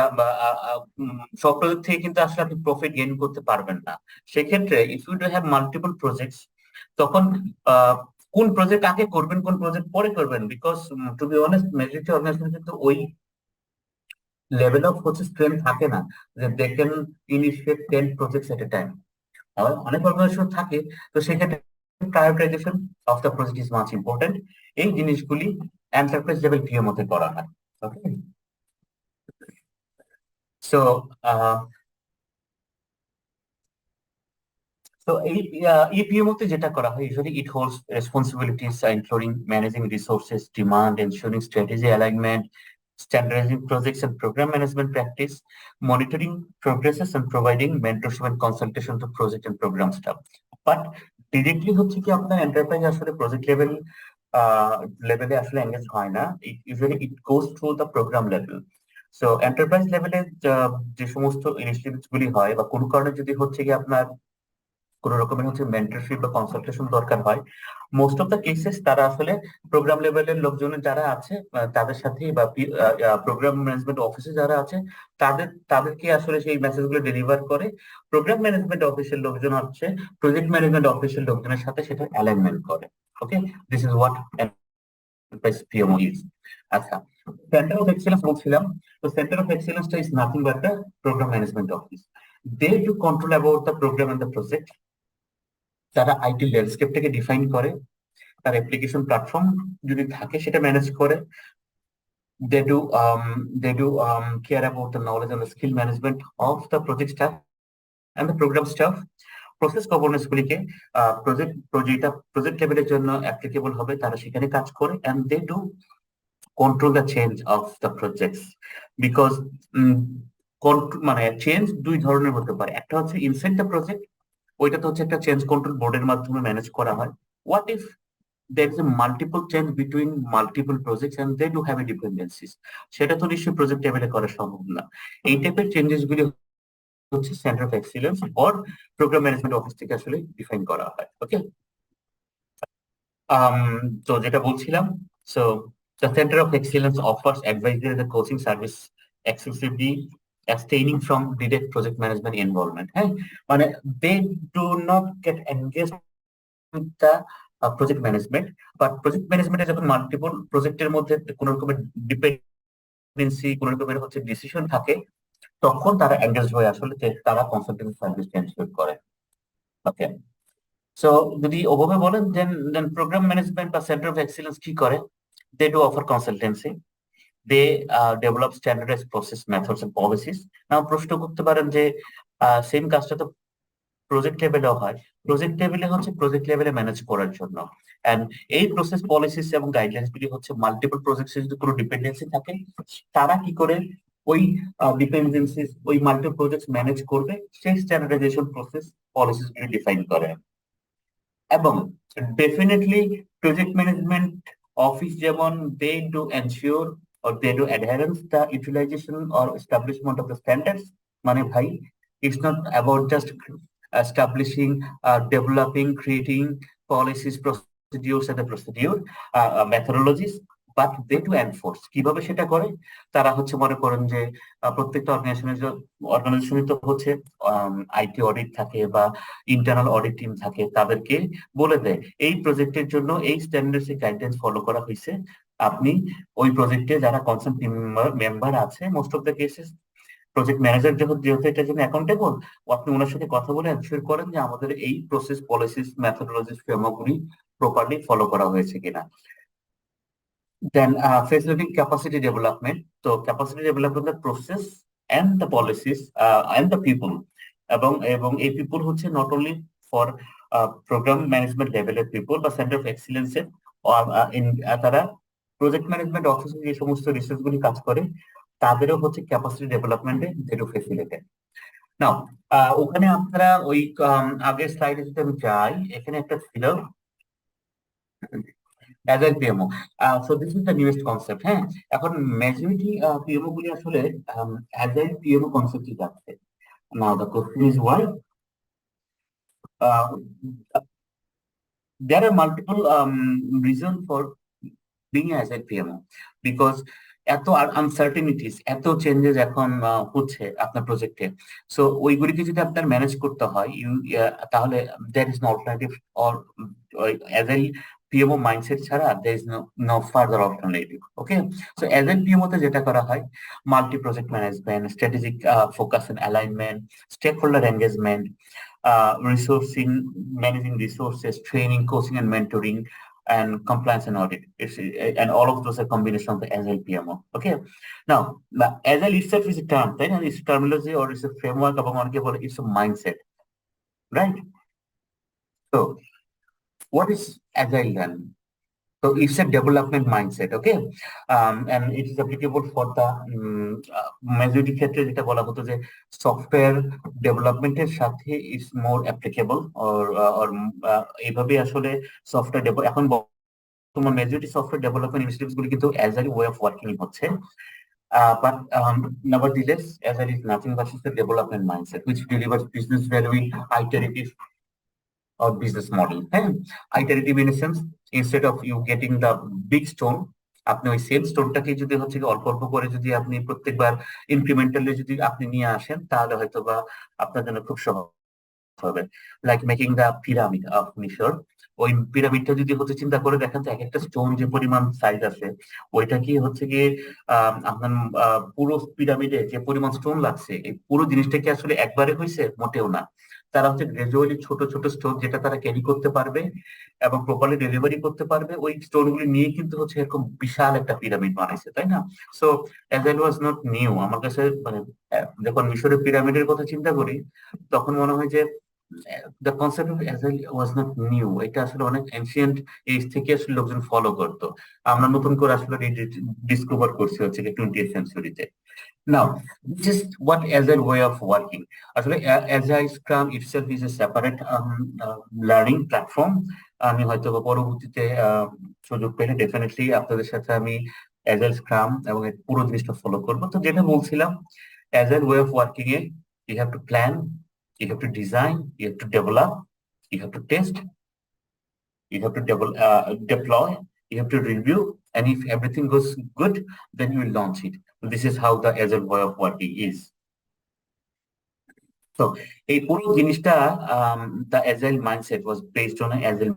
S2: সব প্রজেক্ট থেকে কিন্তু আসলে আপনি প্রফিট গেইন করতে পারবেন না। সেক্ষেত্রে if you do have multiple projects, তখন কোন প্রজেক্ট আগে করবেন কোন প্রজেক্ট পরে করবেন, because to be honest majority organization কিন্তু ওই লেভেল অফ হচ্ছে স্ট্রেংথ থাকে না যে they can initiate 10 projects at a time. অনেক অর্গানাইজেশন থাকে, তো সেক্ষেত্রে prioritization of the project is much important. এই জিনিসগুলি এন্টারপ্রাইজ লেভেল পিএমও তে করা হয়। ওকে, সো So EPMO তে যেটা করা হয়, usually it holds responsibilities including managing resources, demand, ensuring strategy alignment, standardizing projects and program management practice, monitoring progresses and providing mentorship and consultation to project and program staff. But directly হচ্ছে কি আপনার enterprise আসলে project লেভেলে আসলে engage হয় না, usually it goes through the program level. So enterprise লেভেলে যে সমস্ত ইনিশিয়েটিভস গুলি হয় বা কোনো কারণে যদি হচ্ছে কি আপনার কোন রকমের হচ্ছে মেন্টরশিপ বা কনসালটেশন দরকার হয়, মোস্ট অফ দ্য কেসেস তারা আসলে প্রোগ্রাম লেভেলের লোকজন যারা আছে তাদের সাথে বা প্রোগ্রাম ম্যানেজমেন্ট অফিসে যারা আছে তাদেরকে আসলে সেই মেসেজগুলো ডেলিভার করে। প্রোগ্রাম ম্যানেজমেন্ট অফিসের লোকজন হচ্ছে প্রজেক্ট ম্যানেজমেন্ট অফিসের লোকজনের সাথে সেটা অ্যালাইনমেন্ট করে। Okay, this is what enterprise PMO is. আচ্ছা, সেন্টার অফ এক্সেলেন্স বলছিলাম, তো সেন্টার অফ এক্সেলেন্সটা is nothing but the program management office. They do control about the program and the project. তারা আইটি ল্যান্ডস্কেপটাকে ডিফাইন করে, তার application platform যদি থাকে সেটা ম্যানেজ করে। they do care about the knowledge and the skill management of the project staff and the program staff. Process governance গুলিকে project লেভেলের জন্য অ্যাপ্লিকেবল হবে তারা সেখানে কাজ করে। and they do control the change of the projects because মানে change দুই ধরনের হতে পারে। একটা হচ্ছে ইনসাইড দ্য প্রজেক্ট, ওইটা তো হচ্ছে একটা চেঞ্জ কন্ট্রোল বোর্ডের মাধ্যমে ম্যানেজ করা হয়। What if there is a multiple change between multiple projects and they do have a dependencies, সেটা তো নিশ্চয়ই প্রজেক্ট লেভেলে করা সম্ভব না। এই টাইপের চেঞ্জেস গুলি হচ্ছে centre of excellence or program management office থেকে আসলে ডিফাইন করা হয়। ওকে, তো যেটা বলছিলাম, so the Center of Excellence offers advisory and coaching service exclusively abstaining from direct project management involvement. মানে they do not get engaged with the project management, but project ম্যানেজমেন্টে যখন মাল্টিপল প্রজেক্টের মধ্যে কোন রকমের ডিপেন্ডেন্সি, কোন রকমের হচ্ছে ডিসিশন থাকে, তখন তারা এঙ্গেজ হয়ে আসলে তারা কনসালটেন্সি সার্ভিস এনশিওর করে। ওকে, সো যদি ওভাবে বলেন দেন প্রোগ্রাম ম্যানেজমেন্ট বা সেন্টার অফ এক্সিলেন্স কি করে? They do offer consultancy, they develop standardize process methods and policies. Now প্রশ্ন করতে পারেন যে সেম কাজটা তো প্রজেক্ট লেভেলেও হয়, প্রজেক্ট লেভেলে হচ্ছে প্রজেক্ট লেভেলে ম্যানেজ করার জন্য, এন্ড এই প্রসেস পলিসিস এবং গাইডলাইন্স গুলি হচ্ছে মাল্টিপল প্রজেক্টে যদি কোনো ডিপেন্ডেন্সি থাকে তারা কি করে ওই ডিপেন্ডেন্সিস ওই মাল্টিপল প্রজেক্টস ম্যানেজ করবে, সেই স্ট্যান্ডার্ডাইজেশন প্রসেস পলিসিস গুলি ডিফাইন করে। এবং ডেফিনেটলি প্রজেক্ট ম্যানেজমেন্ট অফিস যেমন they do ensure or they do adherence the utilization or establishment of the standards, মানে ভাই it's not about just establishing, developing, creating policies, procedures and the methodologies, but they do enforce। কিভাবে সেটা করে? তারা হচ্ছে মনে করেন যে প্রত্যেকটা অর্গানাইজেশনে তো হচ্ছে আইটি অডিট থাকে বা ইন্টারনাল অডিট টিম থাকে, তাদেরকে বলে দেয় এই প্রজেক্টের জন্য এই স্ট্যান্ডার্ডস গাইডলাইন্স ফলো করা হয়েছে, আপনি ওই প্রজেক্টে যারা কনসার্ন টিম মেম্বার আছে, most of the cases project manager যেহেতু এটার জন্য অ্যাকাউন্টেবল, আপনি ওনার সাথে কথা বলে এনশিওর করেন যে আমাদের এই প্রসেস পলিসিস মেথডোলজিস ফ্রেমওয়ার্কগুলি প্রপারলি ফলো করা হয়েছে কিনা। দেন ফেসিলিটিং ক্যাপাসিটি ডেভেলপমেন্ট, তো capacity development the process and the policies and the people, এবং এই পিপল হচ্ছে not only for program management লেভেলের পিপল বা সেন্টার অফ এক্সিলেন্সের, তারা প্রজেক্ট ম্যানেজমেন্ট অফিসে যে সমস্ত রিসার্চ গুলি কাজ করে তাদেরও হচ্ছে ক্যাপাসিটি ডেভেলপমেন্টে যেটা ফেসিলিটেট। নাও ওখানে আপনারা ওই আগের স্লাইডে যদি আমি যাই, এখানে একটা ছিল agile PMO. So this is the newest concept. হ্যাঁ, এখন মেজরিটি পিএমও গুলি আসলে অ্যাজাইল পিএমও কনসেপ্টে যাচ্ছে। Now the question is why there are multiple reasons for being as a PMO, because এত আনসার্টেনিটিস, এত চেঞ্জেস এখন হচ্ছে আপনার প্রজেক্টে। সো ওইগুলিকে যদি আপনার ম্যানেজ করতে হয় তাহলে there is no alternative, or agile PMO mindset ছাড়া there is no further alternative. ওকে, সো অ্যাজাইল পিএমও তে যেটা করা হয় multi project management, strategic focus and alignment, stakeholder engagement, resourcing, managing resources, training, coaching and mentoring, and compliance and audit. And all of those are combination of the Agile PMO. Okay. Now, the Agile itself is a term, right? And it's terminology or it's a framework. It's a mindset, right? So, what is Agile then? So, So it's a development mindset, okay? And it is applicable for the majority ক্ষেত্রে যেটা বলা হতো যে software ডেভেলপমেন্টের সাথে it's more applicable or এইভাবে আসলে software এখন বর্তমান মেজরিটি সফটওয়্যার ডেভেলপমেন্ট ইনিশিয়েটিভস গুলি কিন্তু অ্যাজাইল ওয়ে অফ ওয়ার্কিং হচ্ছে। But nevertheless, Agile is nothing but just a development mindset which delivers business value in iterative or business model. And iterative in a sense, instead of you getting the big stone, আপনি ওই same স্টোনটাকে যদি হচ্ছে অল্প অল্প করে যদি আপনি প্রত্যেকবার ইনক্রিমেন্টালি যদি আপনি নিয়ে আসেন তাহলে হয়তো বা আপনার জন্য খুব সহজ হবে। Like making the pyramid of মিশর, ওই পিরামিডটা যদি হচ্ছে চিন্তা করে দেখেন তো এক একটা স্টোন যে পরিমাণ সাইজ আছে ওইটা কি হচ্ছে গিয়ে আপনার পুরো পিরামিডে যে পরিমাণ স্টোন লাগছে এই পুরো জিনিসটা কি আসলে একবারে হয়েছে? মোটেও না। তারা হচ্ছে গ্রাজুয়ালি ছোট ছোট স্টোন যেটা তারা ক্যারি করতে পারবে এবং প্রপারলি ডেলিভারি করতে পারবে, ওই স্টোন গুলি নিয়ে কিন্তু হচ্ছে এরকম বিশাল একটা পিরামিড বানাইছে, তাই না? So agile was not new. আমার কাছে মানে যখন মিশরের পিরামিডের কথা চিন্তা করি তখন মনে হয় যে the concept of Agile was not new. এটা আসলে অনেক এনশিয়েন্ট এজ থেকে আসলে লোকজন ফলো করতো। আমরা নতুন করে আসলে ডিসকভার করছি হচ্ছে 20th সেঞ্চুরিতে। Now, this is what Agile way of working. আসলে Agile Scrum itself is a separate learning platform. আমি হয়তো পরবর্তীতে সুযোগ পেলে ডেফিনেটলি আপনাদের সাথে আমি Agile Scrum এবং এর পুরো জিনিসটা ফলো করবো। তো যেটা বলছিলাম, Agile way of working A you have to plan, you have to design, you have to develop, you have to test, you have to deploy, you have to review, and if everything goes good, then you will launch it. This is how the Agile way of working is. So, এই পুরো জিনিসটা the Agile mindset was based on an Agile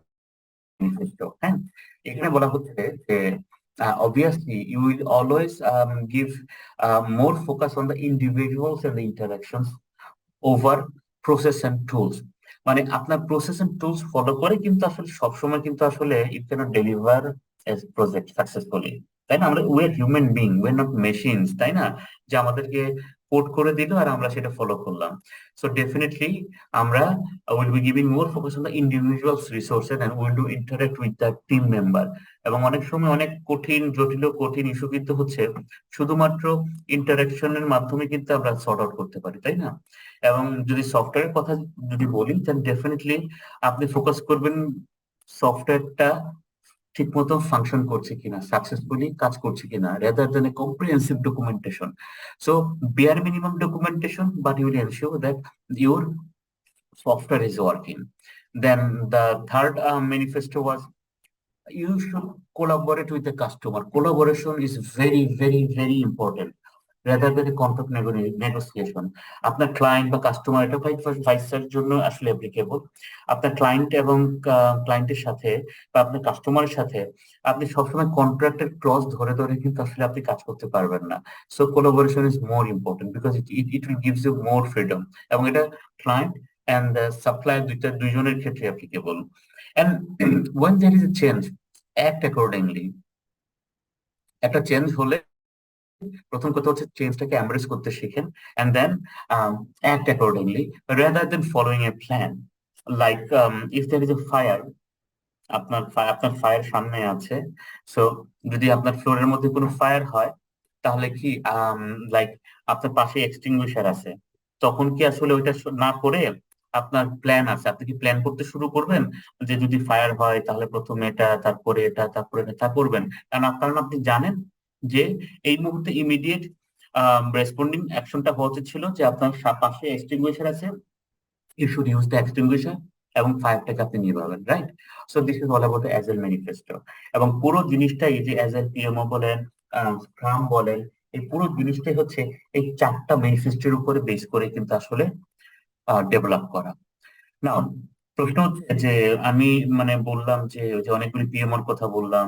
S2: manifesto. হ্যাঁ, এখানে বলা হচ্ছে যে obviously you will always give more focus on the individuals and the interactions over process and tools. মানে আপনার প্রসেস এন্ড টুলস ফলো করে কিন্তু আসলে সবসময় কিন্তু আসলে it cannot deliver as project successfully, তাই না? আমরা we are human being, we are not machines, তাই না? যে আমাদেরকে কোড করে দিল আর আমরা সেটা ফলো করলাম। সো ডেফিনেটলি আমরা will be giving more focus on the individuals resources and will do interact with the team member. এবং অনেক সময় অনেক কঠিন ইস্যু কিন্তু হচ্ছে শুধুমাত্র ইন্টারাকশনের মাধ্যমে কিন্তু আমরা সর্ট আউট করতে পারি, তাই না? এবং যদি সফটওয়্যারের কথা যদি বলি দেন ডেফিনেটলি আপনি ফোকাস করবেন সফটওয়্যারটা ঠিক মতো ফাংশন করছে কিনা, সাকসেসফুলি কাজ করছে কিনা, rather than a comprehensive documentation. So bare minimum documentation, but you will ensure that your software is working. Then the third manifesto was you should collaborate with the customer. Collaboration is very, very, very important rather than a contract negotiation. আপনার client বা customer, এটা ভাইসের জন্য আসলে applicable. আপনার client এবং ক্লায়েন্টের সাথে বা আপনার কাস্টমারের সাথে আপনি সবসময় কন্ট্রাক্টের ক্লজ ধরে ধরে কিন্তু আসলে আপনি কাজ করতে পারবেন না। So collaboration is more important because it will gives you more freedom, এবং এটা ক্লায়েন্ট and the supplier দুইজনের ক্ষেত্রে applicable. And when there is a change, act accordingly. একটা চেঞ্জ হলে প্রথম কথা হচ্ছে চেঞ্জটাকে এমব্রেস করতে শিখেন and then act accordingly rather than following a plan. Like if there is a fire, আপনার ফায়ার সামনে আছে, সো যদি আপনার ফ্লোরের মধ্যে কোনো ফায়ার হয় তাহলে কি লাইক আপনার পাশে এক্সটিংগুইশার আছে, তখন কি আসলে ওইটা না করে আপনার প্ল্যান আছে, আপনি কি প্ল্যান করতে শুরু করবেন যে যদি ফায়ার হয় তাহলে প্রথমে এটা, তারপরে এটা, তারপরে এটা করবেন? কারণ আপনি জানেন যে এই মুহূর্তে ইমিডিয়েট রেসপন্ডিং অ্যাকশনটা হওয়া উচিত ছিল যে আপনার পাশে এক্সটিংগুইশার আছে, you should use the extinguisher এবং ফায়ারটাকে আপনি নিভাবেন, right? So this is all about the agile manifesto. এবং পুরো জিনিসটাই যে অ্যাজাইল পিএমও বলেন, স্ক্রাম বলেন, এই পুরো জিনিসটাই হচ্ছে এই 4টা ম্যানিফেস্টোর উপরে বেস করে কিন্তু আসলে ডেভেলপ করা। না, প্রশ্ন হচ্ছে যে আমি মানে বললাম যে অনেকগুলি পিএমওর কথা বললাম,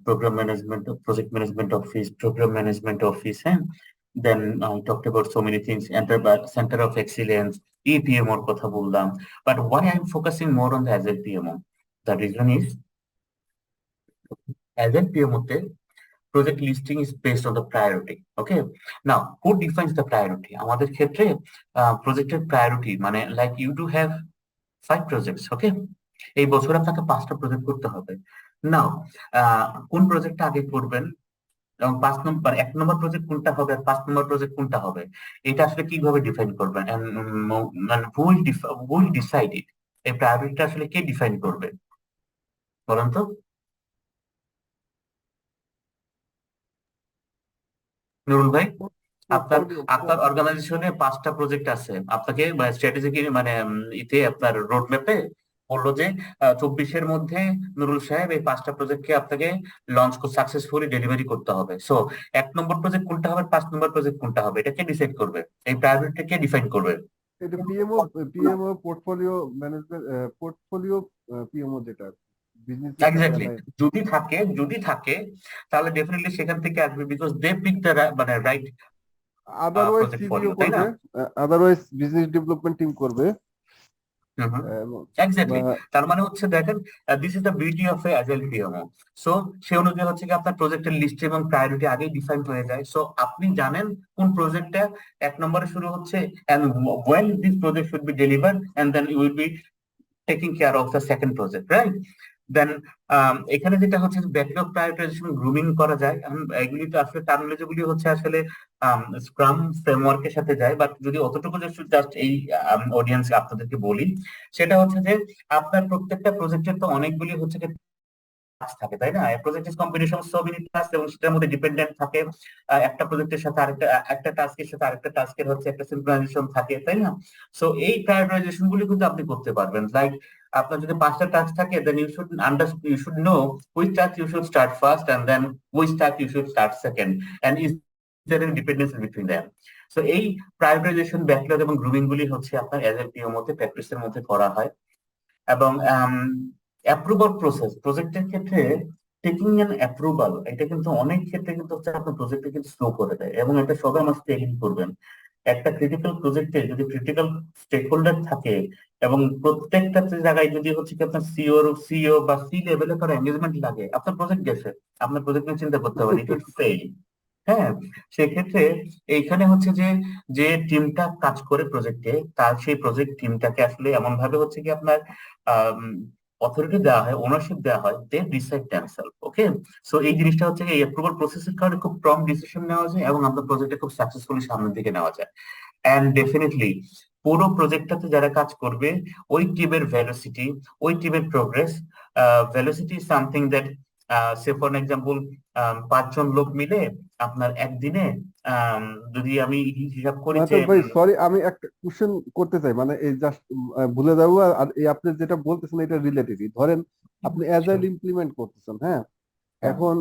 S2: program management, project management office, program management office, হ্যাঁ, then I talked about so many things, center of excellence, EPMOর কথা বললাম, but why I'm focusing more on the Agile PMO? The reason is Agile PMO তে project listing is based on the priority. Okay, now who defines the priority? আমাদের ক্ষেত্রে প্রজেক্টের priority মানে like you do have 5 projects, okay? এই বছর আপনাকে 5টা project করতে হবে। নাও কোন প্রজেক্টটা আগে করবেন এবং 1 নম্বর প্রজেক্ট কোনটা হবে আর 5 নম্বর প্রজেক্ট কোনটা হবে, এটা আসলে কিভাবে ডিফাইন করবেন, মানে হুইল ডিসাইড ইট, এই প্রায়োরিটিটা আসলে কে ডিফাইন করবে বলেন তো? নুরুল ভাই, আপনার আপনার অর্গানাইজেশনে 5টা প্রজেক্ট আছে, আপনাকে স্ট্র্যাটেজিক মানে ইতে আপনার রোড ম্যাপে বললো যে 24-এর মধ্যে নুরুল সাহেব এই 5টা প্রজেক্টকে আপনাকে লঞ্চ সাকসেসফুলি ডেলিভারি করতে হবে। সো 1 নম্বর প্রজেক্ট কোনটা হবে, 5 নম্বর প্রজেক্ট কোনটা হবে, এটা কে ডিসাইড করবে, এই প্রায়োরিটি কে ডিফাইন করবে?
S9: এটা PMO portfolio management, portfolio PMO যেটা বিজনেস।
S2: এক্স্যাক্টলি, যদি থাকে তাহলে ডেফিনেটলি সেখান থেকে আসবে, বিকজ দে পিক দ্য মানে right
S9: otherwise
S2: project
S9: CBO
S2: for, তাই না?
S9: করবে, আদারওয়াইজ বিজনেস ডেভেলপমেন্ট টিম করবে।
S2: এক্স্যাক্টলি, তার মানে হচ্ছে দেখেন, this is the beauty of a agile PMO. So সে অনুযায়ী হচ্ছে কি আপনার প্রজেক্টের লিস্ট এবং প্রায়োরিটি আগেই ডিফাইন হয়ে যায়। সো আপনি জানেন কোন প্রজেক্টটা 1 নম্বরে শুরু হচ্ছে, and when this project should be delivered, and then you will be taking care of the second project, right? দেন এখানে যেটা হচ্ছে ব্যাকলগ প্রায়োরিটাইজেশন গ্রুমিং করা যায়, এগুলি তো আসলে টার্মিনোলজি গুলি হচ্ছে আসলে স্ক্রাম ফ্রেমওয়ার্কের সাথে যায়, বাট যদি অতটুকু জাস্ট এই অডিয়েন্স আপনাদেরকে বলি, সেটা হচ্ছে যে আপনার প্রত্যেকটা প্রজেক্টের তো অনেকগুলি হচ্ছে টাস্ক থাকে, তাই না? Project is combination of so many task, এবং সেটার মধ্যে ডিপেন্ডেন্ট থাকে একটা প্রজেক্টের সাথে একটা টাস্কের সাথে আরেকটা টাস্কের হচ্ছে একটা সিনক্রোনাইজেশন থাকে, তাই না? সো এই প্রায়োরিটাইজেশন গুলি কিন্তু আপনি করতে পারবেন। লাইক আপনার যদি 5টা টাস্ক থাকে, দেন you should know which task you should start first and then which task you should start second, and is there any dependency between them. So এই প্রায়োরিটাইজেশন, ব্যাকলগ এবং গ্রুমিং গুলি হচ্ছে আপনার এজএল পিএমও মধ্যে প্র্যাকটিসের মধ্যে করা হয়। এবং অ্যাপ্রুভাল প্রজেক্টের ক্ষেত্রে টেকিং এন অ্যাপ্রুভাল, এটা কিন্তু অনেক ক্ষেত্রে কিন্তু হচ্ছে আপনার প্রজেক্টে কিন্তু স্লো করে দেয়, এবং এটা সবাই আমার সাথে এগ্রি করবেন। একটা ক্রিটিক্যাল প্রজেক্টে যদি ক্রিটিক্যাল স্টেক হোল্ডার থাকে এবং প্রত্যেকটা জায়গায় যদি হচ্ছে কি আপনার সিও বা সি লেভেলে তার এঙ্গেজমেন্ট লাগে, আপনার প্রজেক্ট গেছে, আপনার প্রজেক্ট নিয়ে চিন্তা করতে হবে, ইট উইল ফেল। হ্যাঁ, সেক্ষেত্রে এইখানে হচ্ছে যে টিমটা কাজ করে প্রজেক্টে, তার সেই প্রজেক্ট টিমটাকে আসলে এমন ভাবে হচ্ছে কি আপনার অথরিটি দেওয়া হয়, ওনারশিপ দেওয়া হয়, দে ডিসাইড দেমসেলফ। ওকে, সো এই জিনিসটা হচ্ছে এই অ্যাপ্রুভাল প্রসেসের কারণে খুব প্রম্পট ডিসিশন নেওয়া যায় এবং আপনার প্রজেক্টে খুব সাকসেসফুলি সামনের দিকে নেওয়া যায়। এন্ড ডেফিনেটলি পুরো প্রজেক্টটাতে যারা কাজ করবে, ওই টিমের ভেলোসিটি, ওই টিমের progress, velocity something that say for example 5 জন লোক মিলে আপনার একদিনে যদি আমি হিসাব করি যে
S9: ভাই সরি, আমি একটা কোশ্চেন করতে চাই, মানে এই জাস্ট ভুলে যাবো, আর এই আপনি যেটা বলতেছেন এটা রিলেটেডই। ধরেন আপনি অ্যাজাইল ইমপ্লিমেন্ট করতেছেন, হ্যাঁ, এখন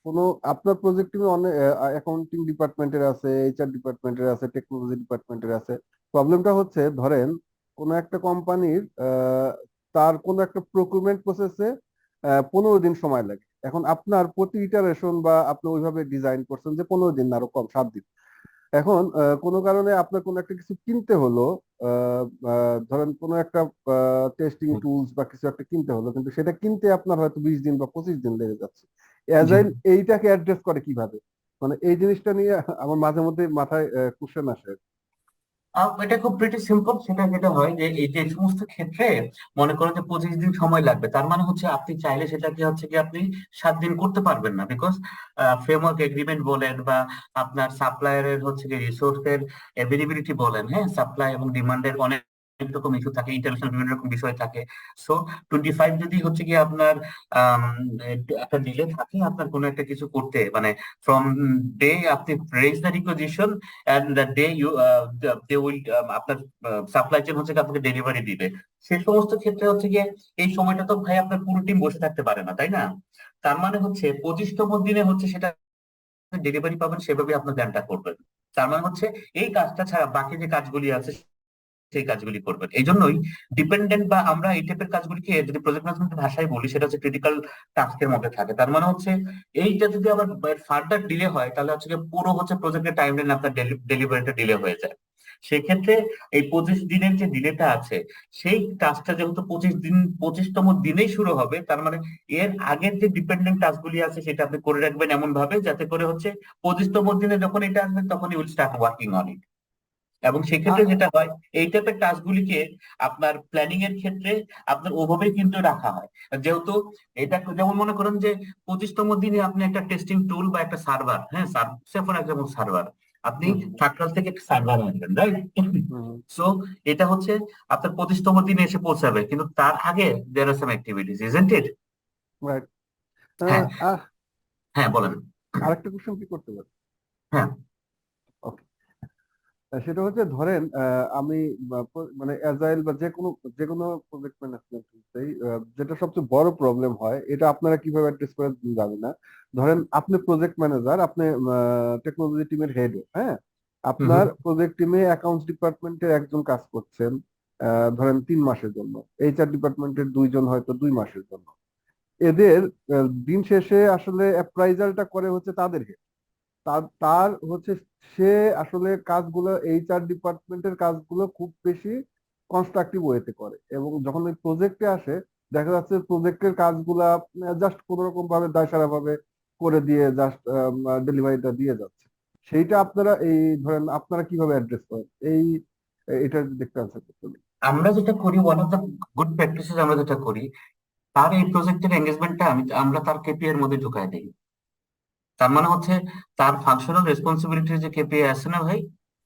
S9: কোনো আপনার প্রজেক্ট টিমে অনেক অ্যাকাউন্টিং ডিপার্টমেন্টের আছে, এইচআর ডিপার্টমেন্টের আছে, টেকনোলজি ডিপার্টমেন্টের আছে। প্রবলেমটা হচ্ছে ধরেন কোনো একটা কোম্পানির তার কোনো একটা প্রকিউরমেন্ট প্রসেসে 15 দিন সময় লাগে। এখন আপনার প্রতি ইটারেশন বা আপনি ওইভাবে ডিজাইন করছেন যে 15 দিন না আরো কম, 7 দিন। এখন কোনো কারণে আপনার কোনো একটা কিছু কিনতে হলো, ধরেন কোনো একটা টেস্টিং টুলস বা কিছু একটা কিনতে হলো, কিন্তু সেটা কিনতে আপনার হয়তো 20 দিন বা 25 দিন লেগে যাচ্ছে। অ্যাজাইল এইটাকে অ্যাড্রেস করে কিভাবে? মানে এই জিনিসটা নিয়ে আমার মাঝে মধ্যে মাথায় কোশ্চেন আসে।
S2: এটা খুব প্রিটি সিম্পল। সেটা যেটা হয় যে এই যে সমস্ত ক্ষেত্রে মনে করেন যে 25 দিন সময় লাগবে, তার মানে হচ্ছে আপনি চাইলে সেটাকে হচ্ছে কি আপনি 7 দিন করতে পারবেন না, বিকজ ফ্রেমওয়ার্ক এগ্রিমেন্ট বলেন বা আপনার সাপ্লায়ারের হচ্ছে কি রিসোর্সের অ্যাভেলেবিলিটি বলেন, হ্যাঁ, সাপ্লাই এবং ডিমান্ডের অনেক রকম ইস্যু থাকে, ইন্টারন্যাশনাল বিভিন্ন রকম বিষয় থাকে। সো 25 যদি হচ্ছে কি আপনার একটা ডিলে থাকে আপনার কোনো একটা কিছু করতে, মানে ফ্রম ডে আপনি raise the requisition and the day you they will আপনার সাপ্লাই চেইন হচ্ছে আপনাকে ডেলিভারি দিবে, সেই সমস্ত ক্ষেত্রে হচ্ছে গিয়ে এই সময়টা তো ভাই আপনার পুরো টিম বসে থাকতে পারে না, তাই না? তার মানে হচ্ছে 25তম দিনে হচ্ছে সেটা ডেলিভারি পাবেন, সেভাবে আপনার প্ল্যানটা করবেন। তার মানে হচ্ছে এই কাজটা ছাড়া বাকি যে কাজগুলি আছে সেই কাজগুলি করবেন। এই জন্যই ডিপেন্ডেন্ট বা আমরা এই টাইপের কাজগুলিকে যদি প্রজেক্ট ম্যানেজমেন্টের ভাষায় বলি, সেটা হচ্ছে ক্রিটিক্যাল টাস্কের মধ্যে থাকে। তার মানে হচ্ছে এইটা যদি আবার ফার্দার ডিলে হয় তাহলে হচ্ছে পুরো হচ্ছে প্রজেক্টের টাইম লাইন আপনার ডেলিভারিটা ডিলে হয়ে যায়। সেক্ষেত্রে এই 25 দিনের যে ডিলেটা আছে, সেই কাজটা যেহেতু 25তম দিনেই শুরু হবে, তার মানে এর আগের যে ডিপেন্ডেন্ট টাস্কগুলি আছে সেটা আপনি করে রাখবেন এমন ভাবে যাতে করে হচ্ছে 25তম দিনে যখন এটা আসবে তখন you will start working on it. এবং সেক্ষেত্রে যেটা হয় এই টাইপের টাস্কগুলিকে আপনার প্ল্যানিং এর ক্ষেত্রে আপনার ওভাবে কিন্তু রাখা হয়, যেহেতু এটা যেমন মনে করেন যে 25তম দিনে আপনি একটা টেস্টিং টুল বা একটা সার্ভার, হ্যাঁ ফর এক্সাম্পল সার্ভার, আপনি থাকরাল থেকে একটা সার্ভার আনবেন, রাইট? সো এটা হচ্ছে আপনার 25তম দিনে এসে পৌঁছাবে, কিন্তু তার আগে দেয়ার আর সাম অ্যাক্টিভিটিস, ইজন্ট ইট?
S9: রাইট।
S2: হ্যাঁ হ্যাঁ বলেন।
S9: আরেকটা কোশ্চেন কি করতে পারি?
S2: হ্যাঁ
S9: ওকে, সেটা হচ্ছে ধরেন আমি মানে অ্যাজাইল বা যে কোনো প্রজেক্ট ম্যানেজমেন্ট যেটা সবচেয়ে বড় প্রবলেম হয়, এটা আপনারা কিভাবে অ্যাড্রেস করেন জানি না। ধরেন আপনি প্রজেক্ট ম্যানেজার, আপনি টেকনোলজি টিমের হেড, হ্যাঁ, আপনার প্রজেক্ট টিমে অ্যাকাউন্টস ডিপার্টমেন্টের একজন কাজ করছেন ধরেন 3 মাসের জন্য, এইচআর ডিপার্টমেন্টের 2 জন হয়তো 2 মাসের জন্য। এদের দিন শেষে আসলে অ্যাপ্রাইজালটা করে হচ্ছে তাদের হেড। তার হচ্ছে সে আসলে কাজগুলো এইচআর ডিপার্টমেন্টের কাজগুলো খুব বেশি কনস্ট্রাকটিভ ওয়েতে করে, এবং যখন ওই প্রজেক্টে আসে দেখা যাচ্ছে প্রজেক্টের কাজগুলা জাস্ট কোন রকম ভাবে দায়সারা ভাবে করে দিয়ে জাস্ট ডেলিভারিটা দিয়ে যাচ্ছে। সেইটা আপনারা এই ধরেন আপনারা কিভাবে অ্যাড্রেস করেন এটা দেখতে আনসার করতে হবে।
S2: আমরা যেটা করি, one of the good practices আমরা যেটা করি, তার এই প্রজেক্টের এঙ্গেজমেন্টটা আমরা তার কেপিআই এর মধ্যে ঢুকাই দিই। তার মানে হচ্ছে তার ফাংশনাল রেসপন্সিবিলিটির যে কেপিআই আছে না ভাই,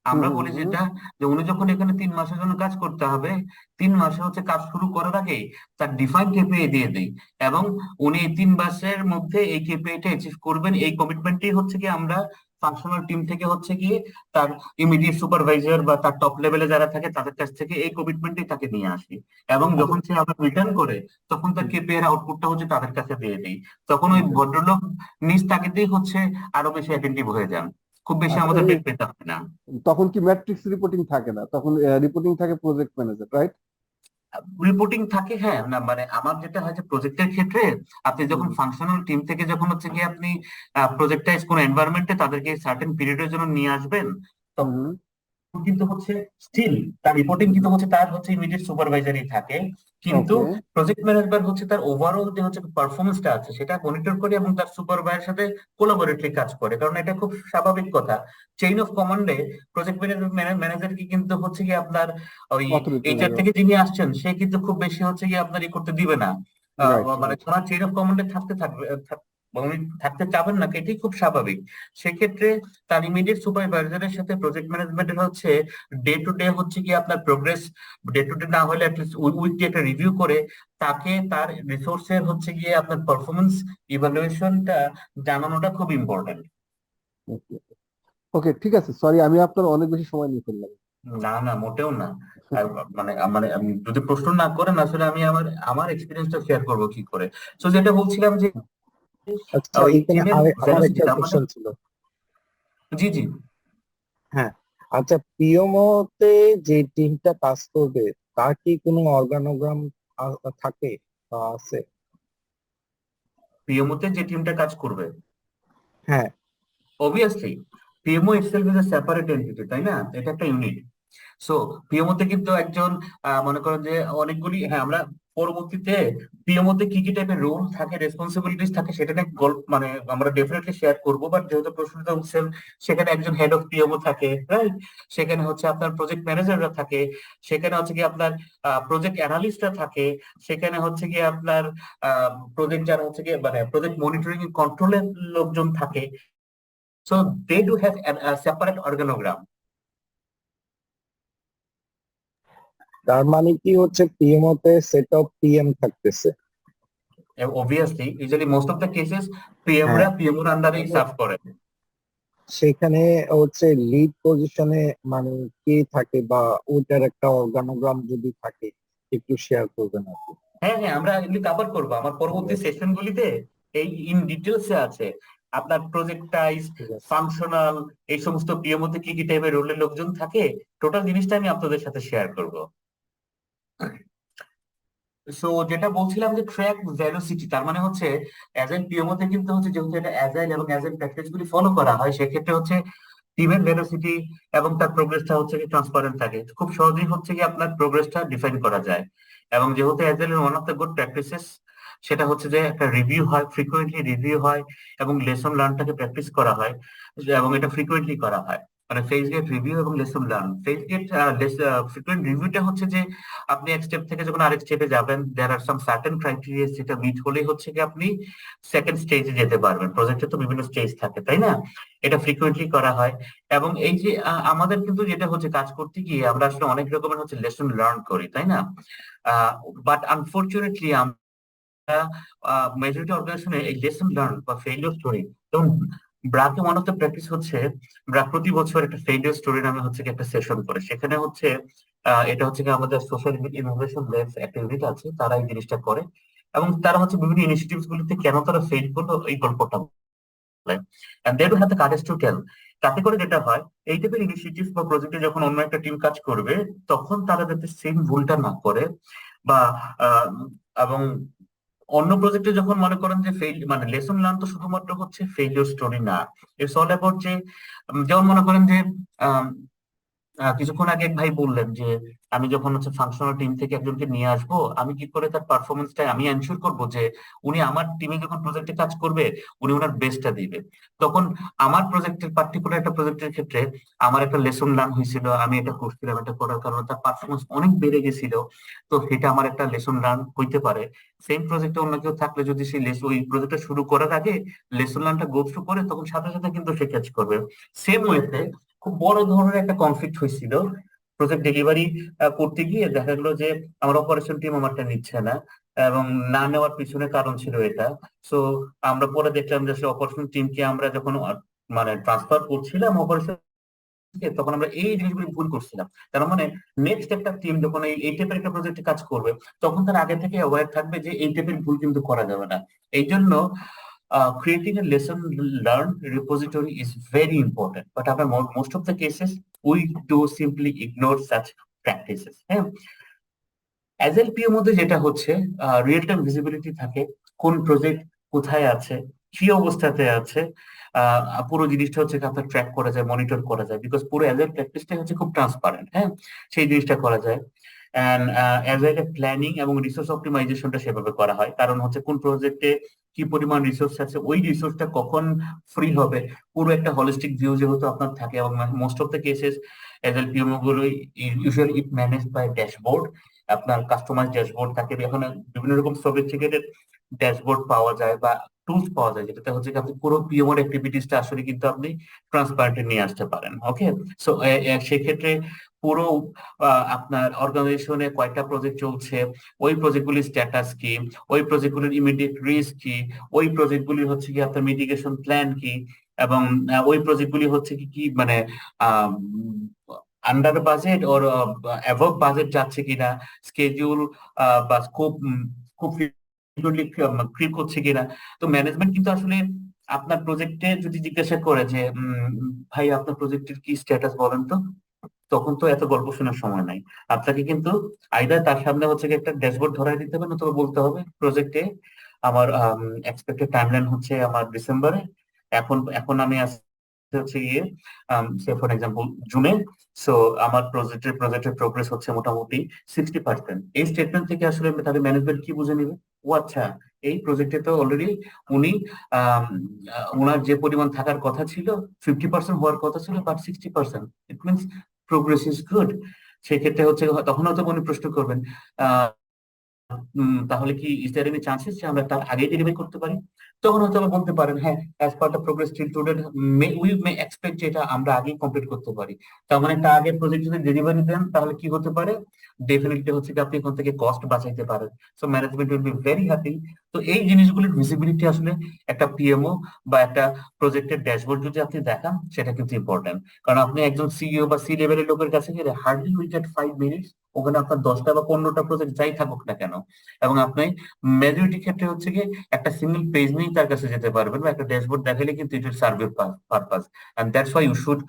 S2: আমরা বলি যেটা যে উনি যখন এখানে 3 মাসের জন্য কাজ করতে হবে, 3 মাসে হচ্ছে কাজ শুরু করার আগে তার ডিফাইন কেপিআই দিয়ে দেই, এবং উনি এই 3 মাসের মধ্যে এই কেপিআইটা অ্যাচিভ করবেন, এই কমিটমেন্টই হচ্ছে কি আমরা ফাংশনাল টিম থেকে হচ্ছে কি তার ইমিডিয়েট সুপারভাইজার বা তার টপ লেভেলে যারা থাকে তাদের কাছ থেকে এই কমিটমেন্টই তাকে নিয়ে আসি, এবং যখন সে আবার রিটার্ন করে তখন তার কেপিআই এর আউটপুটটা হচ্ছে তাদের কাছে দিয়ে দিই। তখন ওই ভদ্রলোক নিজ তাগিদেই হচ্ছে আরো বেশি অ্যাটেন্টিভ হয়ে যান, খুব বেশি আমাদের বেগ পেতে হবে না।
S9: তখন কি ম্যাট্রিক্স রিপোর্টিং থাকে না, তখন রিপোর্টিং থাকে প্রজেক্ট ম্যানেজার, রাইট?
S2: রিপোর্টিং থাকে, হ্যাঁ, না মানে আমার যেটা হয় যে প্রজেক্টের ক্ষেত্রে আপনি যখন ফাংশনাল টিম থেকে যখন হচ্ছে কি আপনি প্রজেক্টাইজ কোন এনভায়রনমেন্টে তাদেরকে সার্টেন পিরিয়ডের জন্য নিয়ে আসবেন, তখন কিন্তু হচ্ছে স্টিল তার রিপোর্টিং কিন্তু হচ্ছে তার হচ্ছে ইমিডিয়েট সুপারভাইজারই থাকে, কিন্তু প্রজেক্ট ম্যানেজার হচ্ছে তার ওভারঅল যে হচ্ছে পারফরমেন্সটা আছে সেটা মনিটর করে এবং তার সুপারভাইজারের সাথে কোলাবোরেটরি কাজ করে, কারণ এটা খুব স্বাভাবিক কথা। চেইন অফ কমান্ডে প্রজেক্ট ম্যানেজার কি কিন্তু হচ্ছে কি আপনার ওই এইচআর থেকে যিনি আসছেন সে কিন্তু খুব বেশি হচ্ছে কি আপনার ই করতে দিবে না, মানে তোমার চেইন অফ কমান্ডে উনি থাকতে চাবেন না, এটি খুব স্বাভাবিক। সেক্ষেত্রে তার ইমিডিয়েট সুপারভাইজারের সাথে প্রজেক্ট ম্যানেজমেন্টের হচ্ছে ডে টু ডে হচ্ছে কি আপনার প্রোগ্রেস, ডে টু ডে না হলে অ্যাটলিস্ট উইকলি একটা রিভিউ করে তাকে তার রিসোর্সের হচ্ছে গিয়ে আপনার পারফরমেন্স ইভালুয়েশনটা জানানোটা খুব ইম্পর্টেন্ট।
S9: ওকে, ঠিক আছে, সরি আমি আপনার অনেক বেশি সময় নিয়ে ফেললাম।
S2: না না মোটেও না, মানে মানে আমি যদি প্রশ্ন না করেন আসলে আমি আমার এক্সপিরিয়েন্সটা শেয়ার করবো কি করে। তো যেটা বলছিলাম যে
S8: আচ্ছা,
S2: ওই
S8: এখানে
S2: টিমের
S8: আমার একটা কোশ্চেন ছিল।
S2: জি জি
S8: হ্যাঁ, আচ্ছা, পিএমওতে যে টিমটা কাজ করবে তার কি কোনো অর্গানোগ্রাম থাকে বা আছে?
S2: পিএমওতে যে টিমটা কাজ করবে,
S8: হ্যাঁ,
S2: obviously PMO itself is a separate entity, তাই না? এটা একটা ইউনিট। সো পিএমওতে কিন্তু একজন মনে করেন যে অনেকগুলি, হ্যাঁ আমরা পরবর্তীতে পিএমওতে কি কি টাইপের রোল থাকে, রেসপন্সিবিলিটিস থাকে সেটা নিয়ে গল্প মানে আমরা ডেফিনেটলি শেয়ার করবো, বাট যেহেতু প্রশ্নটা উঠছেন সেখানে একজন হেড অফ পিএমও থাকে, রাইট? সেখানে হচ্ছে আপনার প্রজেক্ট ম্যানেজাররা থাকে, সেখানে হচ্ছে কি আপনার প্রজেক্ট অ্যানালিস্টরা থাকে, সেখানে হচ্ছে কি আপনার প্রজেক্ট যারা হচ্ছে কি মানে প্রজেক্ট মনিটরিং কন্ট্রোলের লোকজন থাকে। So they do have a separate organogram.
S8: তার মানে কি হচ্ছে পিএমওতে সেট অফ পিএম থাকতেছে?
S2: Obviously, usually most of the cases PM রা PMO আন্ডারেই সার্ভ করে।
S8: সেখানে হচ্ছে লিড পজিশনে মানে কে থাকে বা ওইটার একটা অর্গানোগ্রাম যদি থাকে একটু শেয়ার করবেন আপনি।
S2: হ্যাঁ হ্যাঁ আমরা এগুলি কভার করবো আমার পরবর্তী সেশন গুলিতে, এই ইন ডিটেলসে আছে আপনার প্রজেক্টাইজ, ফাংশনাল, এই সমস্ত পিএমওতে কি কি টাইপের রোলের লোকজন থাকে, টোটাল জিনিসটা আমি আপনাদের সাথে শেয়ার করব। সো যেটা বলছিলাম যে ট্র্যাক ভেলোসিটি, তার মানে হচ্ছে অ্যাজাইল পিএমওতে কিন্তু হচ্ছে যেহেতু এটা অ্যাজাইল এবং অ্যাজাইল প্র্যাকটিস গুলি ফলো করা হয়, সেক্ষেত্রে হচ্ছে টিমের ভেলোসিটি এবং তার প্রোগ্রেসটা হচ্ছে কি ট্রান্সপারেন্ট থাকে, খুব সহজেই হচ্ছে কি আপনার প্রোগ্রেসটা ডিফাইন করা যায়। এবং যেহেতু অ্যাজাইলের one of the good practices সেটা হচ্ছে যে একটা রিভিউ হয়, ফ্রিকুয়েন্টলি রিভিউ হয় এবং লেসন লার্নটাকে প্র্যাকটিস করা হয় এবং এটা ফ্রিকুয়েন্টলি করা হয়। মানে ফেজ গেট রিভিউ এবং lesson learn. Phase gate frequent রিভিউটা হচ্ছে যে আপনি এক স্টেপ থেকে যখন আরেক স্টেপে যাবেন, দেয়ার আর সাম সার্টেন ক্রাইটেরিয়া, যেটা মিট হলেই হচ্ছে কি আপনি সেকেন্ড স্টেজে যেতে পারবেন। প্রজেক্টে তো বিভিন্ন স্টেজ থাকে, তাই না? এটা ফ্রিকোয়েন্টলি করা হয়। এবং এই যে আমাদের কিন্তু যেটা হচ্ছে কাজ করতে গিয়ে আমরা আসলে অনেক রকমের হচ্ছে লেসন লার্ন করি, তাই না? বাট আনফরচুনেটলি মেজরিটি অর্গানাইজেশনে এই লেসন লার্ন বা ফেইলিওর স্টোরি, যেমন ব্রাকে ওয়ান অফ দ্য প্র্যাকটিস হচ্ছে ব্রাক প্রতি বছর একটা ফেইলিওর স্টোরি নামে হচ্ছে একটা সেশন করে। সেখানে হচ্ছে এটা হচ্ছে কি আমাদের সোশ্যাল ইনোভেশন ল্যাবস একটা ইউনিট আছে, তারা এই জিনিসটা করে এবং তারা হচ্ছে বিভিন্ন ইনিশিয়েটিভস গুলিতে কেন তারা ফেল করলো এই গল্পটা বলে। And they don't have the courage to tell. তাতে করে যেটা হয়, এই টাইপের ইনিশিয়েটিভ বা প্রজেক্টে যখন অন্য একটা টিম কাজ করবে, তখন তারা যাতে সেম ভুলটা না করে বা এবং অন্য প্রজেক্টে যখন মনে করেন যে ফেল মানে লেসন লার্ন তো শুধুমাত্র হচ্ছে ফেইলিওর স্টোরি না, ইটস অল অ্যাবাউট যে যেমন মনে করেন যে কিছুক্ষণ আগে এক ভাই বললেন যে আমি যখন হচ্ছে ফাংশনাল টিম থেকে একজনকে নিয়ে আসবো, আমি কি করে তার পারফরমেন্সটা আমি এনশিওর করবো যে উনি আমার টিমে যখন প্রজেক্টে কাজ করবে উনি ওনার বেস্টটা দিবে। তখন আমার প্রজেক্টের পার্টিকুলার একটা প্রজেক্টের ক্ষেত্রে আমার একটা লেসন লার্ন হয়েছিল, আমি এটা করছিলাম, এটা করার কারণে তার পারফরমেন্স অনেক বেড়ে গেছিল। তো সেটা আমার একটা লেসন লার্ন হইতে পারে। সেম প্রজেক্টে অন্য কেউ থাকলে যদি সেই ওই প্রজেক্টটা শুরু করার আগে লেসন লার্নটা গো থ্রু করে, তখন সাথে সাথে কিন্তু সে ক্যাচ করবে। সেম ওয়েতে খুব বড় ধরনের একটা কনফ্লিক্ট হয়েছিল প্রজেক্ট ডেলিভারি করতে গিয়ে। দেখা গেলো যে আমার অপারেশন টিম আমারটা নিচ্ছে না, এবং না নেওয়ার পিছনে কারণ ছিল এটা। সো আমরা পরে দেখলাম যে অপারেশন টিমকে আমরা যখন মানে ট্রান্সফার করছিলাম অপারেশন, তখন আমরা এই জিনিসগুলি ভুল করছিলাম। তার মানে নেক্সট একটা টিম যখন এই টাইপের একটা প্রজেক্টে কাজ করবে, তখন তার আগে থেকে অ্যাওয়্যার থাকবে যে এই টাইপের ভুল কিন্তু করা যাবে না। এই জন্য creating a lesson learned repository is very important, but after most of the cases we do simply ignore such practices. হ্যাঁ, এসএলপি-এর মধ্যে যেটা হচ্ছে রিয়েল টাইম ভিজিবিলিটি থাকে, কোন প্রজেক্ট কোথায় আছে, কি অবস্থাতে আছে, পুরো জিনিসটা হচ্ছে আপনার ট্র্যাক করা যায়, মনিটর করা যায়, বিকজ পুরো এজেল প্র্যাকটিসটা হচ্ছে খুব ট্রান্সপারেন্ট। হ্যাঁ, সেই জিনিসটা করা যায়। এন্ড এজেল প্ল্যানিং এবং রিসোর্স অপটিমাইজেশনটা সেভাবে করা হয়, কারণ হচ্ছে কোন প্রজেক্টে কি পরিমাণ রিসোর্স আছে, ওই রিসোর্সটা কখন ফ্রি হবে, পুরো একটা হলিস্টিক ভিউ যেহেতু আপনার থাকে। এবং most of the cases agile PMO গুলো usually it manage by dashboard. আপনার কাস্টমাইজ ড্যাশবোর্ড থাকে, এখন বিভিন্ন রকম সফিস্টিকেটেড ড্যাশবোর্ড পাওয়া যায় বা টুলস পাওয়া যায়, যেটাতে হচ্ছে আপনি পুরো পিএমওর অ্যাক্টিভিটিসটা আসলে কিন্তু আপনি ট্রান্সপারেন্টলি নিয়ে আসতে পারেন। ওকে, সো সেক্ষেত্রে পুরো আপনার অর্গানাইজেশনে কয়টা প্রজেক্ট চলছে, ওই প্রজেক্টগুলির স্ট্যাটাস কি, ওই প্রজেক্টগুলির ইমিডিয়েট রিস্ক কি, ওই প্রজেক্টগুলি হচ্ছে কি আপনার মিটিগেশন প্ল্যান কি, এবং ওই প্রজেক্টগুলি হচ্ছে কি মানে আন্ডার বাজেট ওর অ্যাবভ বাজেট যাচ্ছে কিনা, স্কেডিউল বা স্কোপ খুব ক্রিপ করছে কিনা। তো ম্যানেজমেন্ট কিন্তু আসলে আপনার প্রজেক্টে যদি জিজ্ঞাসা করে যে ভাই আপনার প্রজেক্টের কি স্ট্যাটাস বলেন তো, তখন তো এত গল্প শোনার সময় নাই। আপনাকে কিন্তু আইদার তার সামনে হচ্ছে একটা ড্যাশবোর্ড ধরাই দিতে হবে, নতুবা বলতে হবে প্রজেক্টে আমার এক্সপেক্টেড টাইমলাইন হচ্ছে আমার ডিসেম্বরে, এখন আমি হচ্ছে গিয়ে সে ফর এক্সাম্পল জুনে। সো আমার প্রজেক্টের প্রোগ্রেস হচ্ছে মোটামুটি 60%। এই স্টেটমেন্ট থেকে আসলে তাদের ম্যানেজমেন্ট কি বুঝে নেবে, ও আচ্ছা এই প্রজেক্টে তো অলরেডি উনি ওনার যে পরিমাণ থাকার কথা ছিল 50% হওয়ার কথা ছিল, but 60%, it means progress is good. সেক্ষেত্রে হচ্ছে তখন হয়তো উনি প্রশ্ন করবেন তাহলে কি ইজ দেয়ার এনি চান্সেস যে আমরা তার আগে ডেলিভারি করতে পারি? তখন হয়তো বলতে পারেন হ্যাঁ, as part of progress till today we may expect যে এটা আমরা আগেই কমপ্লিট করতে পারি। তার মানে একটা আগের প্রজেক্ট যদি ডেলিভারি দেন তাহলে কি হতে পারে, ডেফিনেটলি হচ্ছে কি আপনি এখান থেকে কস্ট বাঁচাইতে পারেন। So management will be very happy. তো এই জিনিসগুলির ভিজিবিলিটি আসলে একটা পিএমও বা একটা প্রজেক্টের ড্যাশবোর্ড যদি আপনি দেখান, সেটা কিন্তু ইম্পর্টেন্ট। কারণ আপনি একজন সিইও বা সি লেভেলের লোকের কাছে গেলে হার্ডলি উইল গেট 5 মিনিটস, ওখানে আপনার 10টা বা 15টা প্রজেক্ট যাই থাকুক না কেন, এবং আপনি মেজরিটি ক্ষেত্রে হচ্ছে কি একটা সিঙ্গেল পেজ নিয়েই তার কাছে যেতে পারবেন, বা একটা ড্যাশবোর্ড দেখালে কিন্তু it will serve your purpose. And that's why you should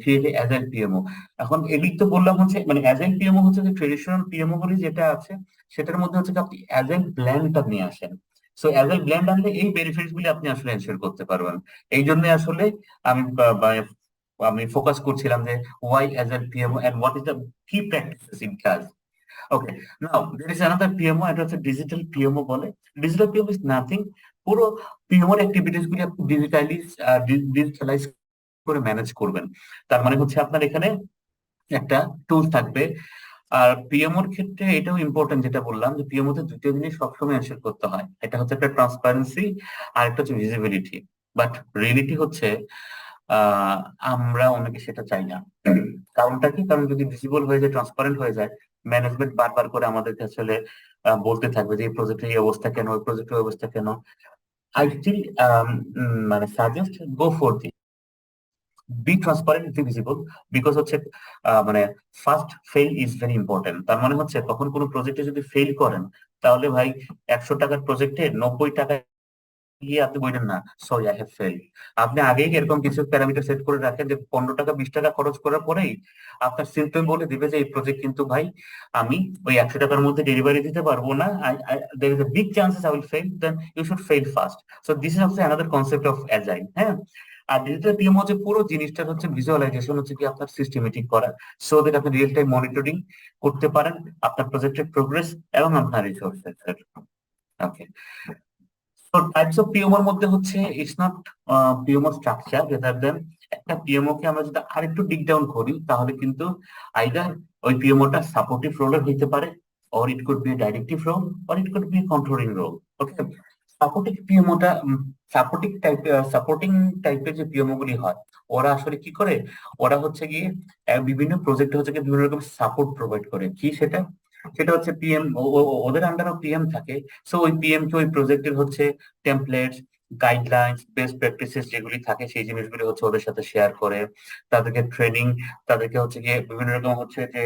S2: create a agile PMO. এখন এদিক তো বললাম হচ্ছে মানে অ্যাজাইল পিএমও হচ্ছে যে ট্রেডিশনাল পিএমও গুলি যেটা আছে সেটার মধ্যে হচ্ছে আপনি অ্যাজাইল ব্ল্যান্ডটা নিয়ে আসেন। সো অ্যাজাইল ব্ল্যান্ড আনলে এই বেনিফিটস গুলি আপনি আসলে এনশিওর করতে পারবেন। এই জন্য আসলে আমি ফোকাস করছিলাম যে why agile PMO and what is the key practices in class. Okay, now there is another PMO, and it's a digital PMO বলে। Digital PMO is nothing, পুরো PMO এর অ্যাক্টিভিটিস গুলি আপনি ডিজিটালাইজ করে ম্যানেজ করবেন। তার মানে হচ্ছে আপনার এখানে একটা টুলস থাকবে। আর পিএমওর ক্ষেত্রে এটাও ইম্পর্টেন্ট, যেটা বললাম যে পিএমও তে দুটো জিনিস সবসময় এনশিওর করতে হয়, এটা হচ্ছে একটা ট্রান্সপারেন্সি আর একটা হচ্ছে ভিজিবিলিটি। বাট রিয়েলিটি হচ্ছে আমরা অনেকে সেটা চাই না। কারণটা কি? কারণ যদি ভিজিবল হয়ে যায়, ট্রান্সপারেন্ট হয়ে যায়, ম্যানেজমেন্ট বারবার করে আমাদেরকে আসলে বলতে থাকবে যে এই প্রজেক্টের এই অবস্থা কেন, ওই প্রজেক্টের অবস্থা কেন। আই স্টিল মানে suggest go for the be transparent, be visible, because হচ্ছে মানে first fail is very important. তার মানে হচ্ছে তখন কোনো প্রজেক্টে যদি ফেল করেন, তাহলে ভাই 100 টাকার প্রজেক্টে 90 টাকা গিয়ে আপনি বললেন না সরি আই হ্যাভ ফেল। আপনি আগেই এরকম কিছু প্যারামিটার সেট করে রাখেন যে 15 টাকা 20 টাকা খরচ করার পরেই আপনার সিস্টেম বলে দিবে যে এই প্রজেক্ট কিন্তু ভাই আমি ওই 100 টাকার মধ্যে ডেলিভারি দিতে পারবো না, there is a big chances I will fail, then you should fail fast. So this is also another concept of agile, হ্যাঁ। আর ডিজিটাল পিএমও যে পুরো জিনিসটা হচ্ছে ভিজুয়ালাইজেশন, হচ্ছে কি আপনার সিস্টেমেটিক করা, সো দ্যাট আপনি রিয়েল টাইম মনিটরিং করতে পারেন আপনার প্রজেক্টের প্রোগ্রেস এবং আপনার রিসোর্সেস। ওকে, তো টাইপস অফ পিএমওর মধ্যে হচ্ছে it's not PMO structure, rather than একটা পিএমও কে আমরা যদি আরেকটু ডিগ ডাউন করি, তাহলে কিন্তু আইদার ওই পিএমওটা সাপোর্টিভ রোলের হইতে পারে, or it could be a directive role, or it could be a controlling role. Okay, supportive পিএমওটা সাপোর্টিং টাইপের যে পিএমও গুলি হয়, ওরা আসলে কি করে, ওরা হচ্ছে গিয়ে বিভিন্ন প্রজেক্টে হচ্ছে গিয়ে বিভিন্ন রকম সাপোর্ট প্রোভাইড করে। কি সেটা? সেটা হচ্ছে পিএম, ওদের আন্ডারও পিএম থাকে, সো ওই পিএম কে ওই প্রজেক্টের হচ্ছে টেমপ্লেটস, গাইডলাইন্স, বেস্ট প্র্যাকটিসেস যেগুলি থাকে সেই জিনিসগুলি হচ্ছে ওদের সাথে শেয়ার করে, তাদেরকে ট্রেনিং, তাদেরকে হচ্ছে গিয়ে বিভিন্ন রকম হচ্ছে যে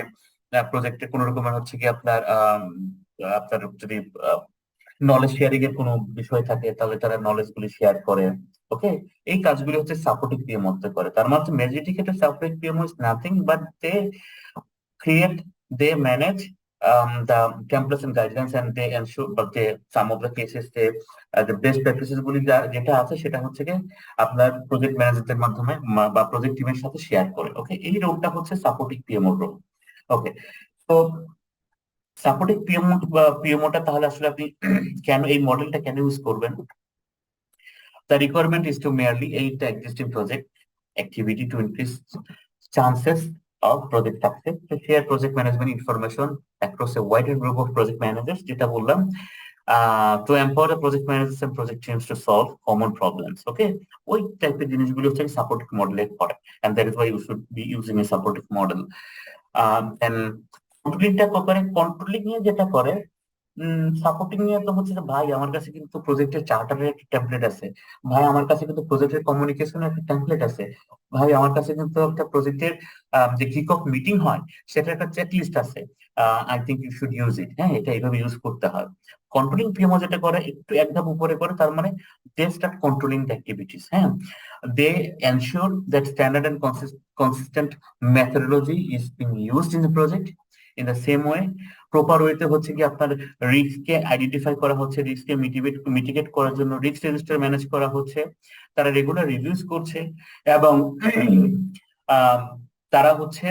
S2: প্রজেক্টে কোনো রকমের হচ্ছে কি আপনার আপনার যদি নলেজ শেয়ারিং এর কোনো বিষয় থাকে তাহলে তারা নলেজ গুলি শেয়ার করে। ওকে, এই কাজগুলি হচ্ছে সাপোর্টিভ পিএম মধ্যে করে। তার মানে মেজরিটি ক্ষেত্রে supportive PM is nothing but they create, they manage the templates and guidelines, and they ensure, but they some of the cases they the best practices গুলি যেটা আছে সেটা হচ্ছে কি আপনার প্রজেক্ট ম্যানেজারদের মাধ্যমে বা প্রজেক্ট টিমের সাথে শেয়ার করে। ওকে, এই রোলটা হচ্ছে সাপোর্টিভ পিএমও রোল। ওকে, তো সাপোর্টিভ পিএমও বা পিএমওটা তাহলে আসলে আপনি কেন এই মডেলটা কেন ইউজ করবেন? The requirement is to merely aid the existing project activity to increase chances of project success, to share project management information across a wider group of project managers, যেটা বললাম, to empower the project managers and project teams to solve common problems. Okay, ওই টাইপের জিনিসগুলো হচ্ছে supportive মডেলে পড়ে, and that is why you should be using a supportive model. And কন্ট্রোলিংটা করে, controlling নিয়ে যেটা করে, সাপোর্টিং নিয়ে তো হচ্ছে যে ভাই আমার কাছে কিন্তু প্রজেক্টের চার্টারের একটা টেমপ্লেট আছে, ভাই আমার কাছে কিন্তু প্রজেক্টের কমিউনিকেশনের একটা টেমপ্লেট আছে, ভাই আমার কাছে কিন্তু একটা প্রজেক্টের যে কিক অফ মিটিং হয় সেটা একটা চেকলিস্ট আছে, I think you should use it. হ্যাঁ, এটা এইভাবে ইউজ করতে হয়। কন্ট্রোলিং পিএমও যেটা করে একটু এক ধাপ উপরে করে, তার মানে they start controlling the activities. হ্যাঁ, they ensure that standard and consistent methodology is being used in the project. In the same way, proper ওয়েতে হচ্ছে কি আপনার রিস্ককে আইডেন্টিফাই করা হচ্ছে, রিস্ককে মিটিগেট করার জন্য রিস্ক রেজিস্টার ম্যানেজ করা হচ্ছে, তারা রেগুলার রিভিউজ করছে, এবং তারা হচ্ছে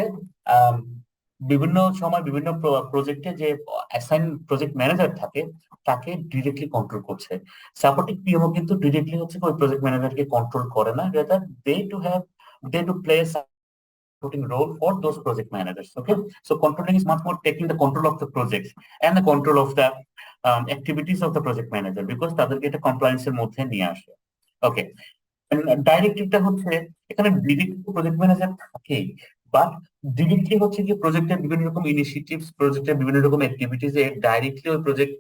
S2: বিভিন্ন সময় বিভিন্ন প্রজেক্টে যে অ্যাসাইন প্রজেক্ট ম্যানেজার থাকে তাকে ডিরেক্টলি কন্ট্রোল করছে। সাপোর্টিভ পিএমও কিন্তু ডিরেক্টলি হচ্ছে ওই প্রজেক্ট ম্যানেজারকে কন্ট্রোল করে না, rather they to play a supporting role for those project managers. Okay, so controlling is much more taking the control of the projects and the control of the activities of the project manager, because তাদেরকে এটা compliance এর মধ্যে নিয়ে আসে। ওকে, ডাইরেক্টলিটা হচ্ছে এখানে direct project manager থাকেই, but directly হচ্ছে কি প্রজেক্টের বিভিন্ন রকম ইনিশিয়েটিভস, প্রজেক্টের বিভিন্ন রকম অ্যাক্টিভিটিস এ ডাইরেক্টলি ওই প্রজেক্ট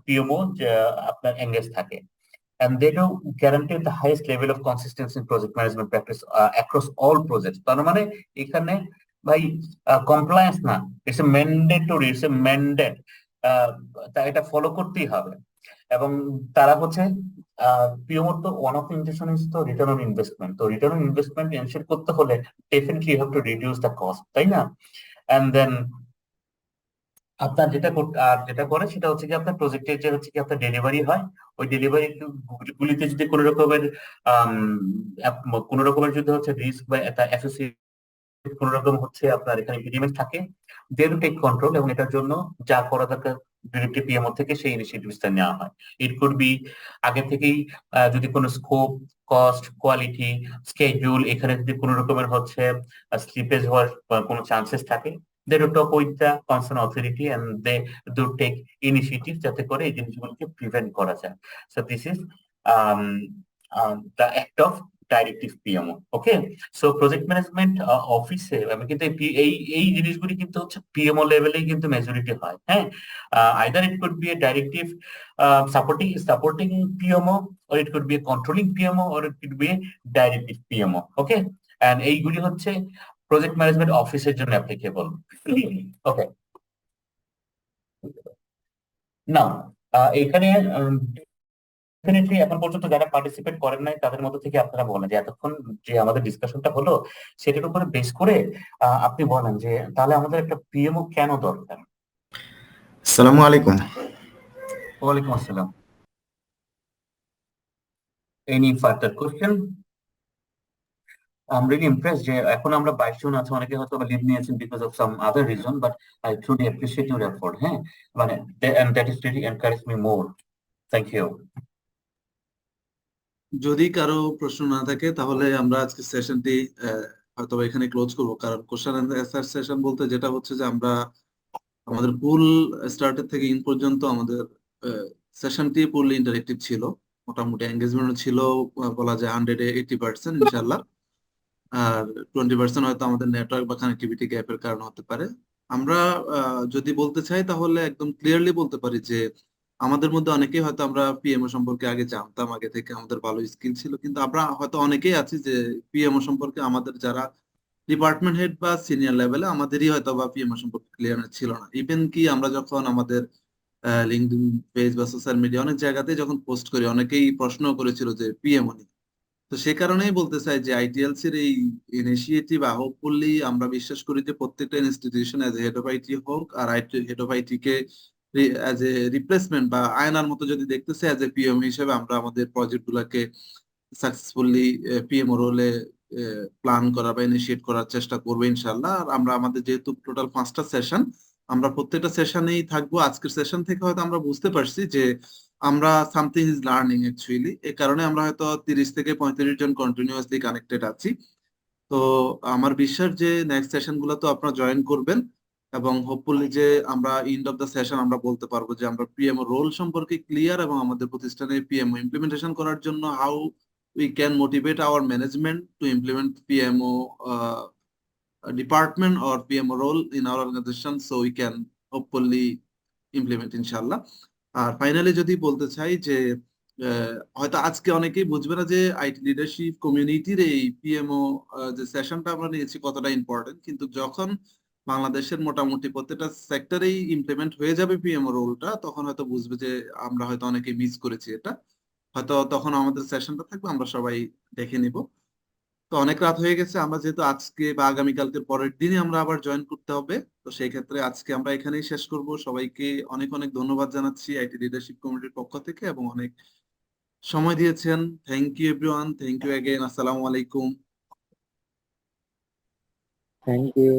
S2: পিএমও আপনার এঙ্গেজ থাকে, and they do guarantee the highest level of consistency in project management practice across all projects. তার মানে এখানে ভাই কমপ্লায়েন্স না, it's a mandatory, it's a mandate, তা এটা ফলো করতেই হবে। এবং তারা হচ্ছে পিএমও তো one of the intention is to return on investment, তো রিটার্ন অন ইনভেস্টমেন্ট এনশিওর করতে হলে definitely you have to reduce the cost, তাই না? এন্ড দেন আপনার যেটা করে সেটা হচ্ছে কি আপনার প্রজেক্টের যে হচ্ছে কি আপনার ডেলিভারি হয়, ওই ডেলিভারি গুলিতে যদি কোনো রকমের যদি হচ্ছে রিস্ক বা অ্যাসোসিয়েট কোন রকম হচ্ছে আপনার এখানে ইম্পিডিমেন্ট থাকে, দে উইল টেক কন্ট্রোল, এবং এটার জন্য যা করা দরকার ডিরেক্টলি পিএমও থেকে সেই ইনিশিয়েটিভসটা নেওয়া হয়। ইট কুড বি আগে থেকেই যদি কোনো স্কোপ কস্ট, কোয়ালিটি, স্কেডিউল, এখানে যদি কোনো রকমের হচ্ছে স্লিপেজ হওয়ার কোনো চান্সেস থাকে, they do talk with the concern authority and they do take initiative যাতে করে এই জিনিসগুলোকে প্রিভেন্ট করা যায়। So this is the act of directive PMO. Okay, so project management অফিসে আমি কিন্তু এই জিনিসগুলি কিন্তু হচ্ছে পিএমও লেভেলেই কিন্তু মেজরিটি হয়। হ্যাঁ, either it could B A directive supporting PMO, or it could be a controlling PMO, or it could be a directive PMO. Okay, and এইগুলি হচ্ছে প্রজেক্ট ম্যানেজমেন্ট অফিসের জন্য অ্যাপ্লিকেবল। ওকে, নাও এখানে ডেফিনেটলি এখন পর্যন্ত যারা পার্টিসিপেট করেন নাই তাদের মধ্যে থেকে আপনারা বলেন যে এতক্ষণ যে আমাদের ডিসকাশনটা হলো সেটার উপরে বেস করে আপনি বলেন যে তাহলে আমাদের একটা পিএমও কেন দরকার।
S11: আসসালামু আলাইকুম।
S2: ওয়ালাইকুম আসসালাম। Any further question? I'm really impressed যে এখন আমরা 22 জন আছে, অনেকে হয়তো লিভ নিয়েছেন because of some other reason, but I truly appreciate your effort. হ্যাঁ, মানে and that is really encourage me more. Thank you.
S1: যদি কারো প্রশ্ন না থাকে তাহলে আমরা আজকে সেশনটি হয়তো এখানে ক্লোজ করব, কারণ কোশ্চেন এন্ড অ্যান্সার সেশন বলতে যেটা হচ্ছে যে আমরা আমাদের পুল স্টার্টের থেকে ইন পর্যন্ত আমাদের সেশনটি পুল ইন্টারেক্টিভ ছিল, মোটামুটি এঙ্গেজমেন্ট ছিল বলা যায় 180% ইনশাল্লাহ, আর 20% হয়তো আমাদের নেটওয়ার্ক বা কানেক্টিভিটি গ্যাপের কারণে হতে পারে। আমরা যদি বলতে চাই তাহলে একদম ক্লিয়ারলি বলতে পারি যে আমাদের মধ্যে অনেকেই হয়তো আমরা পিএমও সম্পর্কে আগে জানতাম, আগে থেকে আমাদের ভালো স্কিল ছিল, কিন্তু আমরা হয়তো অনেকেই আছি যে পিএমও সম্পর্কে আমাদের যারা ডিপার্টমেন্ট হেড বা সিনিয়র লেভেলে আমাদেরই হয়তো বা পিএমও সম্পর্কে ক্লিয়ার ছিল না। ইভেন কি আমরা যখন আমাদের লিঙ্কডইন পেজ বা সোশ্যাল মিডিয়া অনেক জায়গাতে যখন পোস্ট করি অনেকেই প্রশ্ন করেছিল যে পিএমও নিয়ে। তো সে কারণেই বলতে চাই যে আইটিএলসির এই ইনিশিয়েটিভ হোপফুলি আমরা বিশ্বাস করি যে প্রত্যেকটা institution as a head of IT হোক আর হেড অফ আইটি কে অ্যাজ এ রিপ্লেসমেন্ট বা আয়নার মতো যদি দেখতেছে অ্যাজ এ পিএম হিসেবে আমরা আমাদের প্রজেক্ট গুলাকে সাকসেসফুলি পিএমও রোলে প্ল্যান করা বা ইনিশিয়েট করার চেষ্টা করবো ইনশাল্লাহ। আর আমরা আমাদের যেহেতু টোটাল 5টা সেশন, আমরা প্রত্যেকটা সেশনেই থাকবো। আজকের সেশন থেকে হয়তো আমরা বুঝতে পারছি যে আমরা সামথিং ইজ লার্নিং অ্যাকচুয়ালি, এই কারণে আমরা হয়তো 30 থেকে 35 জন কন্টিনিউয়াসলি কানেক্টেড আছি। তো আমার বিশ্বাস যে নেক্সট সেশন গুলো তো আপনারা জয়েন করবেন এবং হোপফুলি যে আমরা এন্ড অফ দ্য সেশন আমরা বলতে পারবো যে আমরা পিএমও রোল সম্পর্কে ক্লিয়ার এবং আমাদের প্রতিষ্ঠানে পিএমও ইমপ্লিমেন্টেশন করার জন্য how we can motivate our management to implement PMO department or PMO role in our organization, so we can hopefully implement inshallah. আর ফাইনালি যদি বলতে চাই যে হয়তো আজকে অনেকেই বুঝবে না যে আইটি লিডারশিপ কমিউনিটির এই পিএমও যে সেশনটা আমরা নিয়েছি কতটা ইম্পর্টেন্ট, কিন্তু যখন বাংলাদেশের মোটামুটি প্রত্যেকটা সেক্টরেই ইমপ্লিমেন্ট হয়ে যাবে পিএমও রোলটা, তখন হয়তো বুঝবে যে আমরা হয়তো অনেকেই মিস করেছি এটা, হয়তো তখন আমাদের সেশনটা থাকবে, আমরা সবাই দেখে নিব। তো অনেক রাত হয়ে গেছে, আমরা যেহেতু আজকে বা আগামীকালকে পরের দিনই আমরা আবার জয়েন করতে হবে, তো সেই ক্ষেত্রে আজকে আমরা এখানেই শেষ করব। সবাইকে অনেক অনেক ধন্যবাদ জানাচ্ছি আইটি লিডারশিপ কমিটির পক্ষ থেকে এবং অনেক সময় দিয়েছেন। Thank you everyone, thank you again, আসসালামু আলাইকুম।
S8: Thank you.